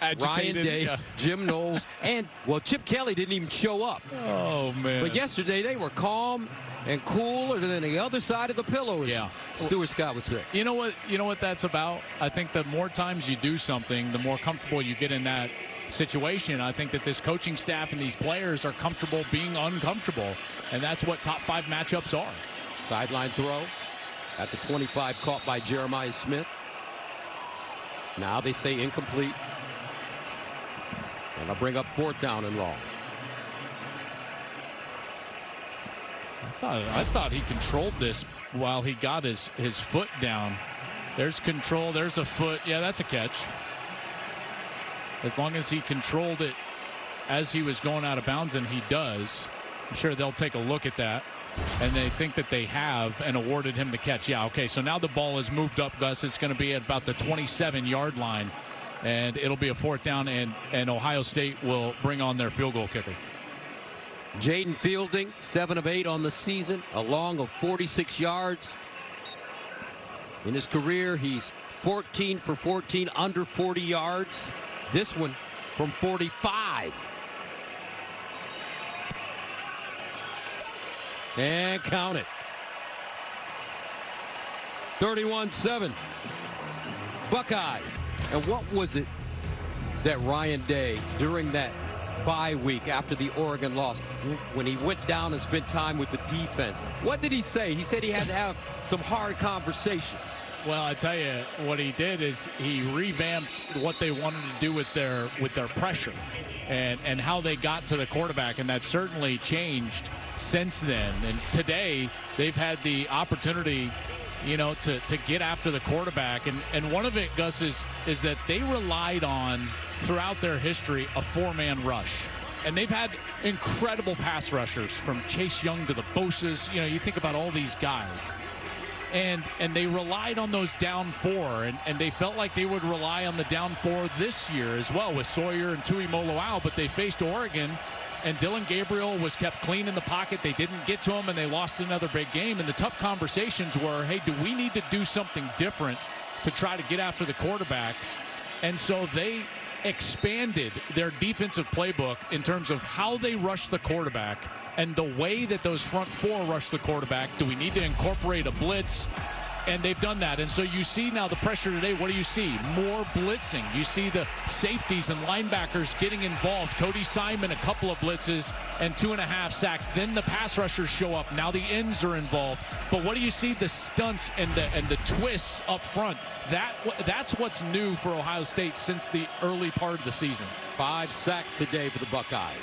[SPEAKER 2] Agitated,
[SPEAKER 1] Ryan Day,
[SPEAKER 2] yeah.
[SPEAKER 1] Jim Knowles, and, well, Chip Kelly didn't even show up.
[SPEAKER 2] Oh, man.
[SPEAKER 1] But yesterday they were calm and cooler than the other side of the pillow, as Stuart Scott would say.
[SPEAKER 2] You know what that's about? I think the more times you do something, the more comfortable you get in that situation. I think that this coaching staff and these players are comfortable being uncomfortable, and that's what top 5 matchups are.
[SPEAKER 1] Sideline throw at the 25, caught by Jeremiah Smith. Now they say incomplete. And I'll bring up 4th down and long.
[SPEAKER 2] I thought he controlled this while he got his foot down. There's control. There's a foot. Yeah, that's a catch. As long as he controlled it as he was going out of bounds, and he does, I'm sure they'll take a look at that. And they think that they have and awarded him the catch. Yeah, okay, so now the ball is moved up, Gus. It's going to be at about the 27-yard line. And it'll be a 4th down, and Ohio State will bring on their field goal kicker.
[SPEAKER 1] Jaden Fielding, 7 of 8 on the season, a long of 46 yards. In his career, he's 14 for 14, under 40 yards. This one from 45. And count it. 31-7. Buckeyes. And what was it that Ryan Day, during that bye week after the Oregon loss, when he went down and spent time with the defense, what did he say? He said he had to have some hard conversations.
[SPEAKER 2] Well, I tell you, what he did is he revamped what they wanted to do with their pressure and how they got to the quarterback, and that certainly changed since then. And today they've had the opportunity, to get after the quarterback, and one of it, Gus, is that they relied on, throughout their history, a 4-man rush. And they've had incredible pass rushers, from Chase Young to the Bosa's. You think about all these guys. And they relied on those down 4, and they felt like they would rely on the down 4 this year as well with Sawyer and Tui Moloau, but they faced Oregon, and Dylan Gabriel was kept clean in the pocket. They didn't get to him, and they lost another big game. And the tough conversations were, hey, do we need to do something different to try to get after the quarterback? And so they expanded their defensive playbook in terms of how they rush the quarterback and the way that those front 4 rush the quarterback. Do we need to incorporate a blitz? And they've done that. And so you see now the pressure today. What do you see? More blitzing. You see the safeties and linebackers getting involved. Cody Simon, a couple of blitzes and 2.5 sacks. Then the pass rushers show up. Now the ends are involved. But what do you see? The stunts and the twists up front. That's what's new for Ohio State since the early part of the season.
[SPEAKER 1] 5 sacks today for the Buckeyes.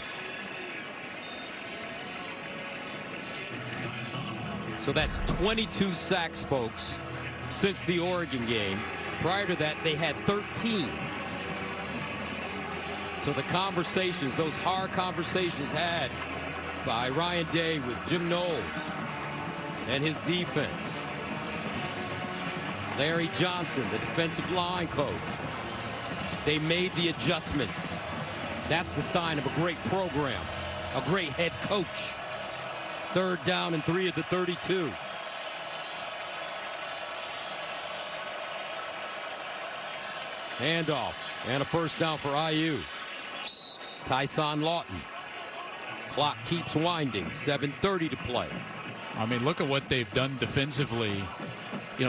[SPEAKER 1] So that's 22 sacks, folks, since the Oregon game. Prior to that, they had 13. So the conversations, those hard conversations had by Ryan Day with Jim Knowles and his defense. Larry Johnson, the defensive line coach. They made the adjustments. That's the sign of a great program, a great head coach. 3rd down and 3 at the 32. Handoff and a 1st down for IU. Tyson Lawton. Clock keeps winding. 7:30 to play.
[SPEAKER 2] I mean, look at what they've done defensively,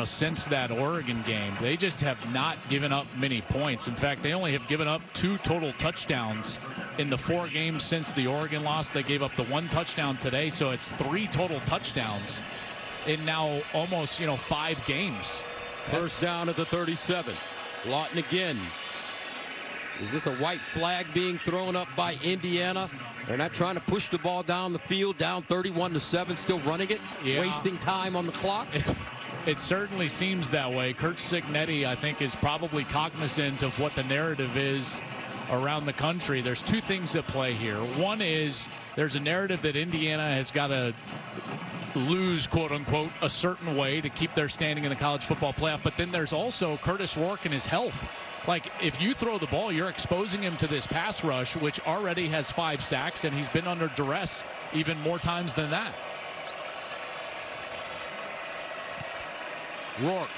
[SPEAKER 2] since that Oregon game. They just have not given up many points. In fact, they only have given up 2 total touchdowns in the 4 games since the Oregon loss. They gave up the 1 touchdown today, so it's 3 total touchdowns in now almost 5 games.
[SPEAKER 1] 1st down at the 37. Lawton again. Is this a white flag being thrown up by Indiana? They're not trying to push the ball down the field, down 31-7, still running it, wasting time on the clock.
[SPEAKER 2] It certainly seems that way. Curt Cignetti, I think, is probably cognizant of what the narrative is around the country. There's two things at play here. One is there's a narrative that Indiana has got to lose, quote unquote, a certain way to keep their standing in the college football playoff. But then there's also Curtis Rourke and his health. Like, if you throw the ball, you're exposing him to this pass rush, which already has 5 sacks, and he's been under duress even more times than that.
[SPEAKER 1] Rourke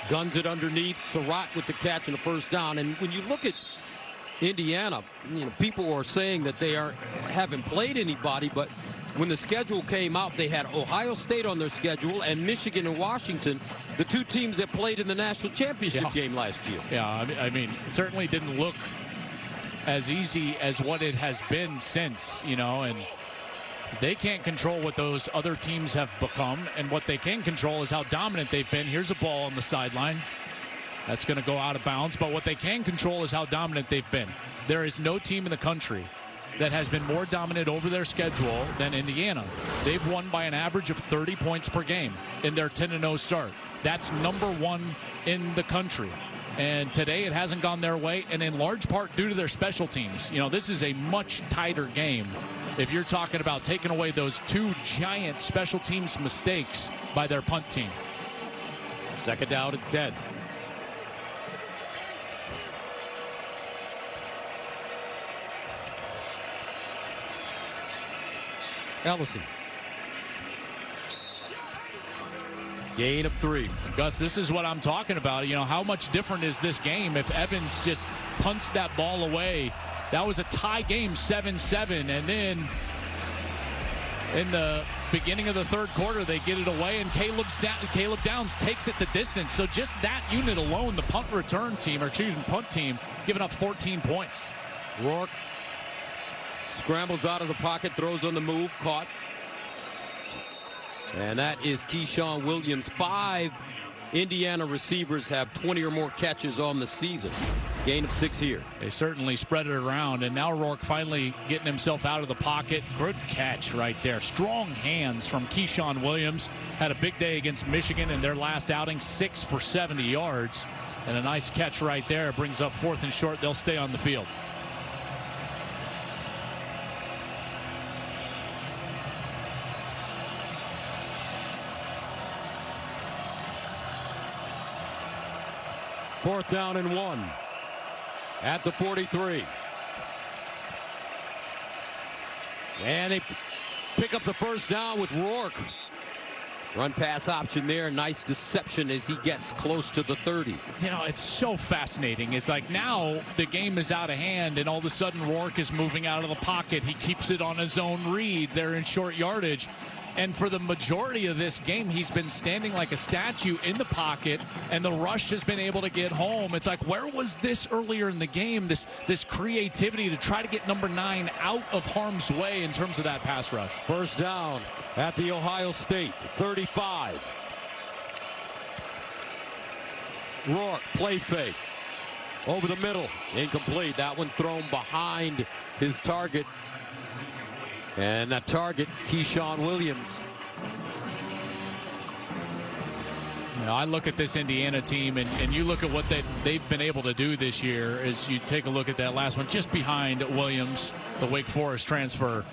[SPEAKER 1] guns it underneath. Surratt with the catch and a first down. And when you look at Indiana, people are saying that they haven't played anybody, but when the schedule came out, they had Ohio State on their schedule and Michigan and Washington, the 2 teams that played in the national championship game last year.
[SPEAKER 2] Yeah, I mean, certainly didn't look as easy as what it has been since, and they can't control what those other teams have become, and what they can control is how dominant they've been. Here's a ball on the sideline. That's going to go out of bounds, but what they can control is how dominant they've been. There is no team in the country that has been more dominant over their schedule than Indiana. They've won by an average of 30 points per game in their 10-0 start. That's number 1 in the country. And today it hasn't gone their way, and in large part due to their special teams. This is a much tighter game if you're talking about taking away those 2 giant special teams mistakes by their punt team.
[SPEAKER 1] Second down and 10. Ellison. Gain of 3.
[SPEAKER 2] Gus, this is what I'm talking about. How much different is this game if Evans just punts that ball away? That was a tie game, 7-7, and then in the beginning of the third quarter, they get it away, and Caleb Downs takes it the distance. So just that unit alone, the punt team, giving up 14 points.
[SPEAKER 1] Rourke scrambles out of the pocket, throws on the move, caught. And that is Keyshawn Williams. 5 Indiana receivers have 20 or more catches on the season. Gain of 6 here.
[SPEAKER 2] They certainly spread it around, and now Rourke finally getting himself out of the pocket. Good catch right there. Strong hands from Keyshawn Williams. Had a big day against Michigan in their last outing, 6 for 70 yards. And a nice catch right there. Brings up 4th and short. They'll stay on the field.
[SPEAKER 1] Fourth down and 1 at the 43. And they pick up the first down with Rourke. Run pass option there. Nice deception as he gets close to the 30.
[SPEAKER 2] It's so fascinating. It's like now the game is out of hand, and all of a sudden Rourke is moving out of the pocket. He keeps it on his own read. They're in short yardage. And for the majority of this game, he's been standing like a statue in the pocket, and the rush has been able to get home. It's like, where was this earlier in the game, this creativity to try to get number 9 out of harm's way in terms of that pass rush?
[SPEAKER 1] First down at the Ohio State 35. Rourke, play fake. Over the middle, incomplete. That one thrown behind his target. And that target, Keyshawn Williams.
[SPEAKER 2] I look at this Indiana team, and you look at what they've been able to do this year as you take a look at that last one, just behind Williams, the Wake Forest transfer.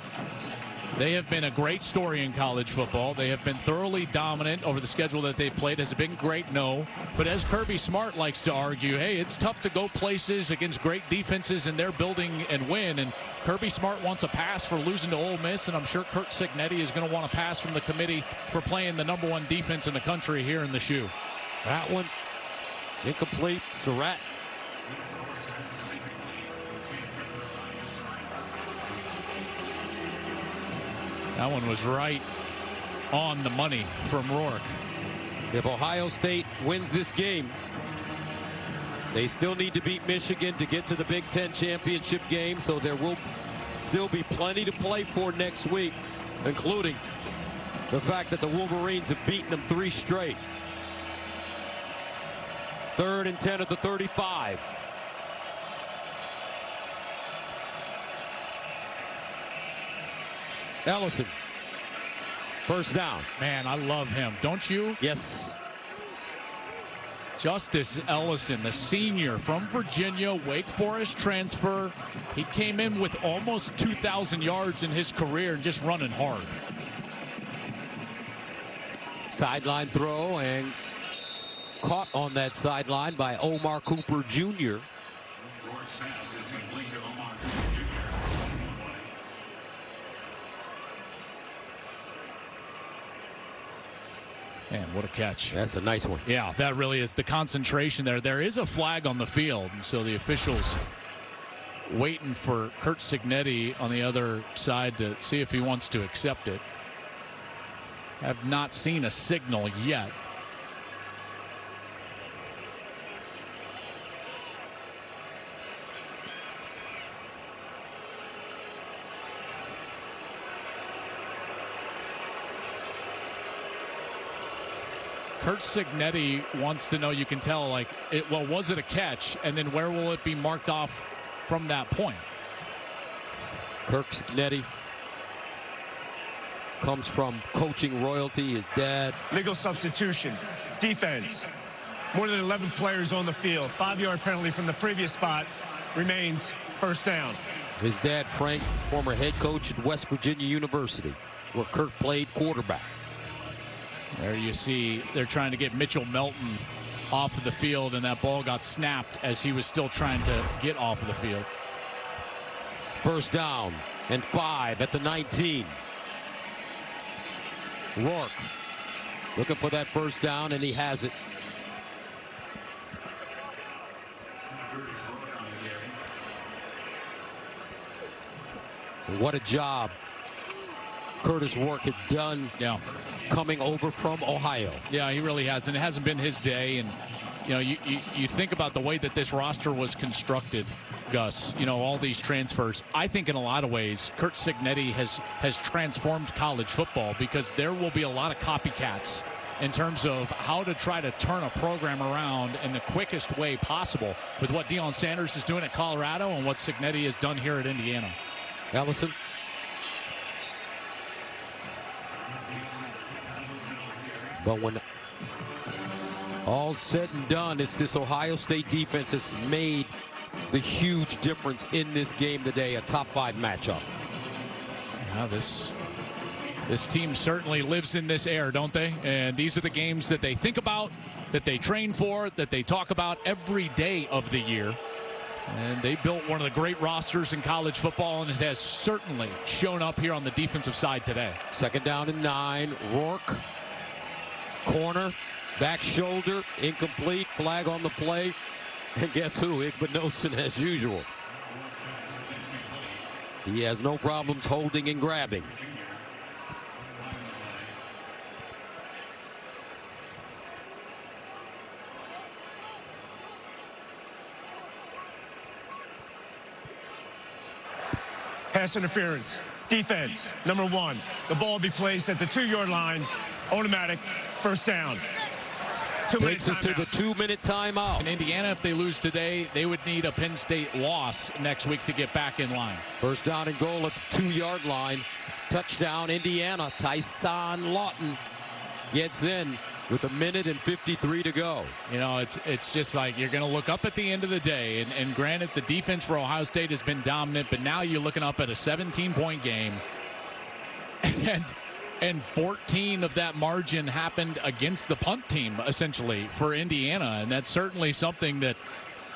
[SPEAKER 2] They have been a great story in college football. They have been thoroughly dominant over the schedule that they've played. Has it been great? No. But as Kirby Smart likes to argue, hey, it's tough to go places against great defenses in their building and win. And Kirby Smart wants a pass for losing to Ole Miss, and I'm sure Curt Cignetti is going to want a pass from the committee for playing the number 1 defense in the country here in the shoe.
[SPEAKER 1] That one incomplete. Surratt.
[SPEAKER 2] That one was right on the money from Rourke.
[SPEAKER 1] If Ohio State wins this game, they still need to beat Michigan to get to the Big Ten championship game, so there will still be plenty to play for next week, including the fact that the Wolverines have beaten them 3 straight. 3rd and 10 at the 35. Ellison. First down.
[SPEAKER 2] Man, I love him. Don't you?
[SPEAKER 1] Yes.
[SPEAKER 2] Justice Ellison, the senior from Virginia, Wake Forest transfer. He came in with almost 2,000 yards in his career and just running hard.
[SPEAKER 1] Sideline throw and caught on that sideline by Omar Cooper Jr.
[SPEAKER 2] Man, what a catch.
[SPEAKER 1] That's a nice one.
[SPEAKER 2] Yeah, that really is the concentration there. There is a flag on the field, and so the officials waiting for Curt Cignetti on the other side to see if he wants to accept it. Have not seen a signal yet. Curt Cignetti wants to know, you can tell, like, well, was it a catch? And then where will it be marked off from that point?
[SPEAKER 1] Curt Cignetti comes from coaching royalty. His dad.
[SPEAKER 3] Legal substitution. Defense. More than 11 players on the field. 5-yard penalty from the previous spot. Remains first down.
[SPEAKER 1] His dad, Frank, former head coach at West Virginia University, where Curt played quarterback.
[SPEAKER 2] There you see they're trying to get Mitchell Melton off of the field, and that ball got snapped as he was still trying to get off of the field.
[SPEAKER 1] First down and 5 at the 19. Rourke looking for that first down, and he has it. What a job Curtis Rourke had done.
[SPEAKER 2] Yeah.
[SPEAKER 1] Coming over from Ohio.
[SPEAKER 2] Yeah, he really has, and it hasn't been his day. And you know, you think about the way that this roster was constructed, Gus. You know, all these transfers. I think in a lot of ways, Curt Cignetti has transformed college football, because there will be a lot of copycats in terms of how to try to turn a program around in the quickest way possible, with what Deion Sanders is doing at Colorado and what Cignetti has done here at Indiana.
[SPEAKER 1] Ellison. But when all's said and done, this Ohio State defense has made the huge difference in this game today, a top 5 matchup.
[SPEAKER 2] Now this team certainly lives in this air, don't they? And these are the games that they think about, that they train for, that they talk about every day of the year. And they built one of the great rosters in college football, and it has certainly shown up here on the defensive side today.
[SPEAKER 1] Second down and 9. Rourke. Corner, back shoulder, incomplete, flag on the play. And guess who? Igbinosun as usual. He has no problems holding and grabbing.
[SPEAKER 3] Pass interference. Defense, number 1. The ball will be placed at the 2-yard line. Automatic first down. 2-minute
[SPEAKER 1] Takes us to the 2-minute timeout.
[SPEAKER 2] In Indiana, if they lose today, they would need a Penn State loss next week to get back in line.
[SPEAKER 1] First down and goal at the 2-yard line. Touchdown, Indiana. Tyson Lawton gets in with 1:53 to go.
[SPEAKER 2] You know, it's just like you're going to look up at the end of the day, and granted, the defense for Ohio State has been dominant, but now you're looking up at a 17-point game, and 14 of that margin happened against the punt team, essentially, for Indiana. And that's certainly something that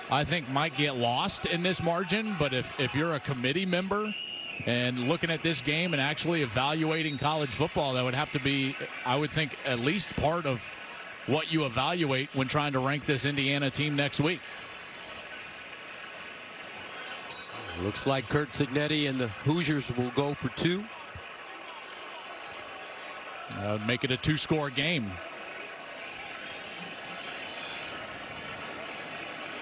[SPEAKER 2] I think might get lost in this margin. But if you're a committee member and looking at this game and actually evaluating college football, that would have to be, I would think, at least part of what you evaluate when trying to rank this Indiana team next week.
[SPEAKER 1] Looks like Curt Cignetti and the Hoosiers will go for 2.
[SPEAKER 2] Make it a 2-score game.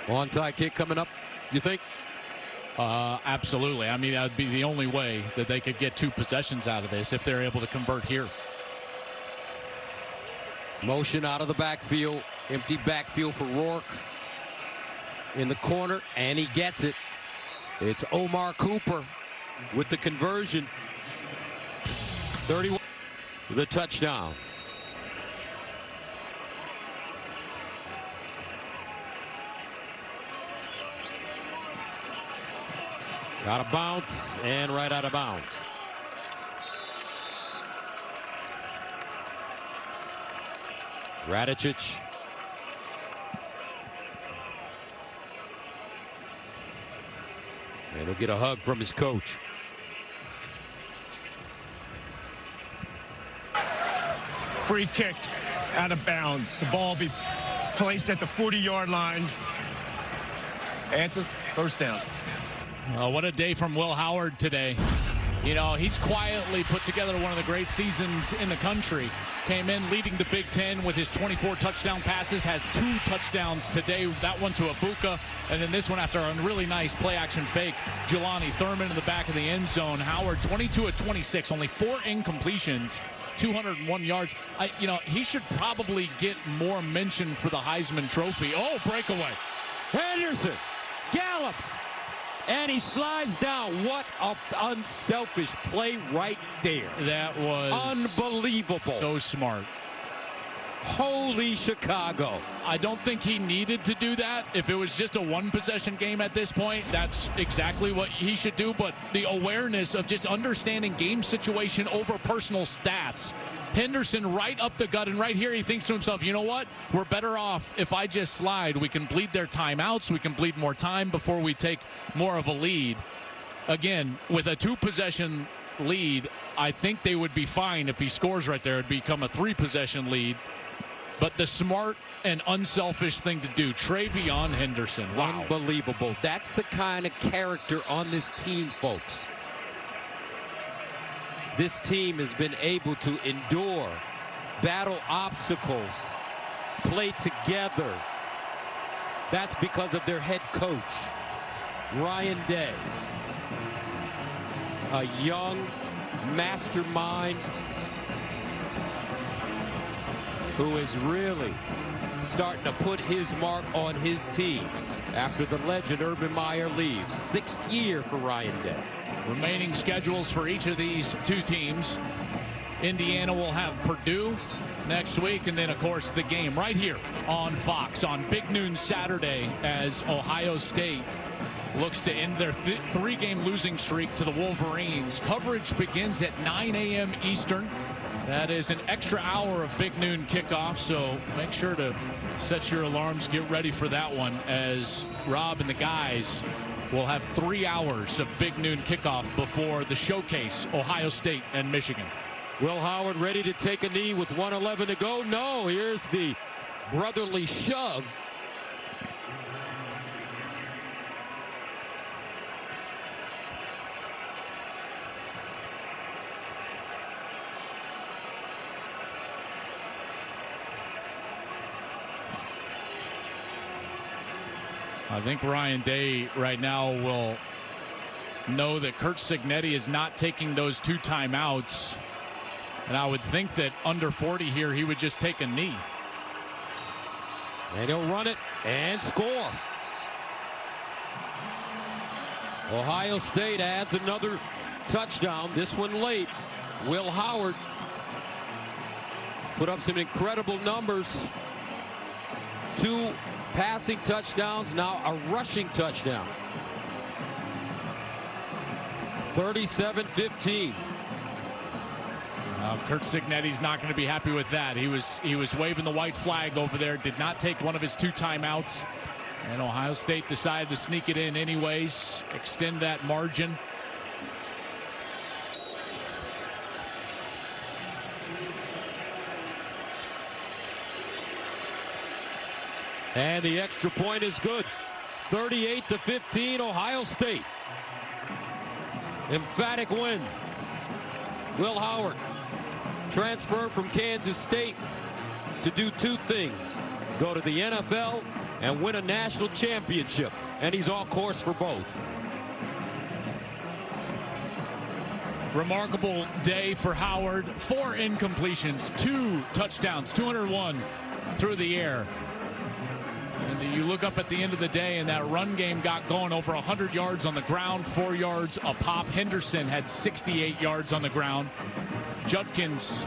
[SPEAKER 1] Onside kick coming up, you think?
[SPEAKER 2] Absolutely. I mean, that would be the only way that they could get 2 possessions out of this, if they're able to convert here.
[SPEAKER 1] Motion out of the backfield. Empty backfield for Rourke. In the corner, and he gets it. It's Omar Cooper with the conversion. 31. The touchdown. Out of bounds and right out of bounds. Radicic. And he'll get a hug from his coach.
[SPEAKER 3] Free kick out of bounds. The ball be placed at the 40-yard line. And the first down.
[SPEAKER 2] What a day from Will Howard today. You know, he's quietly put together one of the great seasons in the country. Came in leading the Big Ten with his 24 touchdown passes, had 2 touchdowns today, that one to Abuka, and then this one after a really nice play-action fake. Jelani Thurman in the back of the end zone. Howard 22 of 26, only 4 incompletions, 201 yards. He should probably get more mention for the Heisman Trophy. Oh, breakaway.
[SPEAKER 1] Henderson gallops. And he slides down. What a unselfish play right there.
[SPEAKER 2] That was
[SPEAKER 1] unbelievable.
[SPEAKER 2] So smart.
[SPEAKER 1] Holy Chicago.
[SPEAKER 2] I don't think he needed to do that. If it was just a 1-possession game at this point, that's exactly what he should do. But the awareness of just understanding game situation over personal stats. Henderson right up the gut, and right here he thinks to himself, you know what? We're better off if I just slide. We can bleed their timeouts. We can bleed more time before we take more of a lead. Again, with a 2-possession lead, I think they would be fine if he scores right there. It'd become a 3-possession lead. But the smart and unselfish thing to do, TreVeyon Henderson. Wow.
[SPEAKER 1] Unbelievable. That's the kind of character on this team, folks. This team has been able to endure, battle obstacles, play together. That's because of their head coach, Ryan Day. A young mastermind who is really starting to put his mark on his team after the legend Urban Meyer leaves. 6th year for Ryan Day.
[SPEAKER 2] Remaining schedules for each of these 2 teams. Indiana will have Purdue next week, and then of course the game right here on Fox on Big Noon Saturday as Ohio State looks to end their 3-game losing streak to the Wolverines. Coverage begins at 9 a.m. Eastern. That is an extra hour of Big Noon kickoff, so make sure to set your alarms, get ready for that one, as Rob and the guys will have 3 hours of Big Noon kickoff before the showcase, Ohio State and Michigan.
[SPEAKER 1] Will Howard ready to take a knee with 1:11 to go? No, here's the brotherly shove.
[SPEAKER 2] I think Ryan Day right now will know that Curt Cignetti is not taking those 2 timeouts. And I would think that under 40 here, he would just take a knee.
[SPEAKER 1] And he'll run it and score. Ohio State adds another touchdown, this one late. Will Howard put up some incredible numbers. 2 passing touchdowns, now a rushing touchdown. 37-15.
[SPEAKER 2] Curt Cignetti's not going to be happy with that. He was waving the white flag over there, did not take one of his 2 timeouts. And Ohio State decided to sneak it in anyways, extend that margin.
[SPEAKER 1] And the extra point is good. 38-15, Ohio State. Emphatic win. Will Howard transferred from Kansas State to do 2 things. Go to the NFL and win a national championship. And he's on course for both.
[SPEAKER 2] Remarkable day for Howard. 4 incompletions, 2 touchdowns, 201 through the air. And you look up at the end of the day, and that run game got going, over 100 yards on the ground, 4 yards a pop. Henderson had 68 yards on the ground. Judkins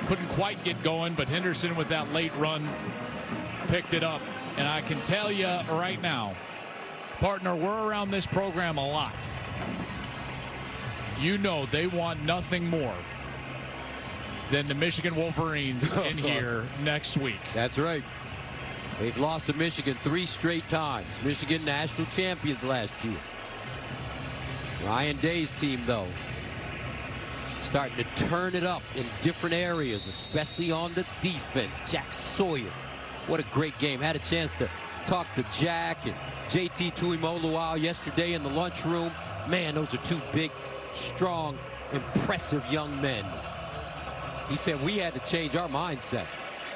[SPEAKER 2] couldn't quite get going, but Henderson with that late run picked it up. And I can tell you right now, partner, we're around this program a lot. you know they want nothing more than the Michigan Wolverines in here next week.
[SPEAKER 1] That's right. They've lost to Michigan 3 straight times. Michigan national champions last year. Ryan Day's team, though, starting to turn it up in different areas, especially on the defense. Jack Sawyer, what a great game. Had a chance to talk to Jack and JT Tuimoloau yesterday in the lunchroom. Man, those are 2 big, strong, impressive young men. He said we had to change our mindset.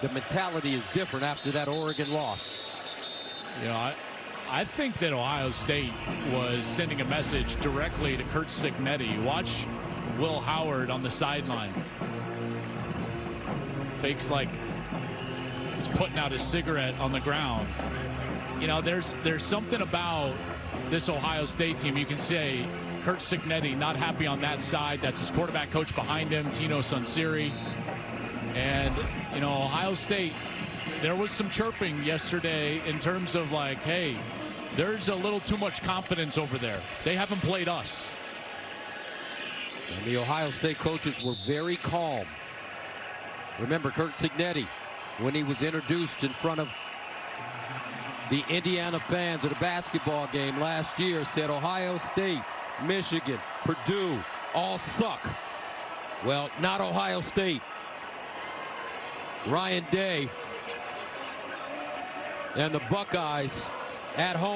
[SPEAKER 1] The mentality is different after that Oregon loss.
[SPEAKER 2] You know, I think that Ohio State was sending a message directly to Curt Cignetti. Watch Will Howard on the sideline. Fakes like he's putting out his cigarette on the ground. You know, there's something about this Ohio State team. You can say Curt Cignetti not happy on that side. That's his quarterback coach behind him, Tino Sunseri. And, you know, Ohio State, there was some chirping yesterday in terms of like, hey, there's a little too much confidence over there. They haven't played us.
[SPEAKER 1] And the Ohio State coaches were very calm. Remember Curt Cignetti, when he was introduced in front of the Indiana fans at a basketball game last year, said Ohio State, Michigan, Purdue, all suck. Well, not Ohio State. Ryan Day and the Buckeyes at home.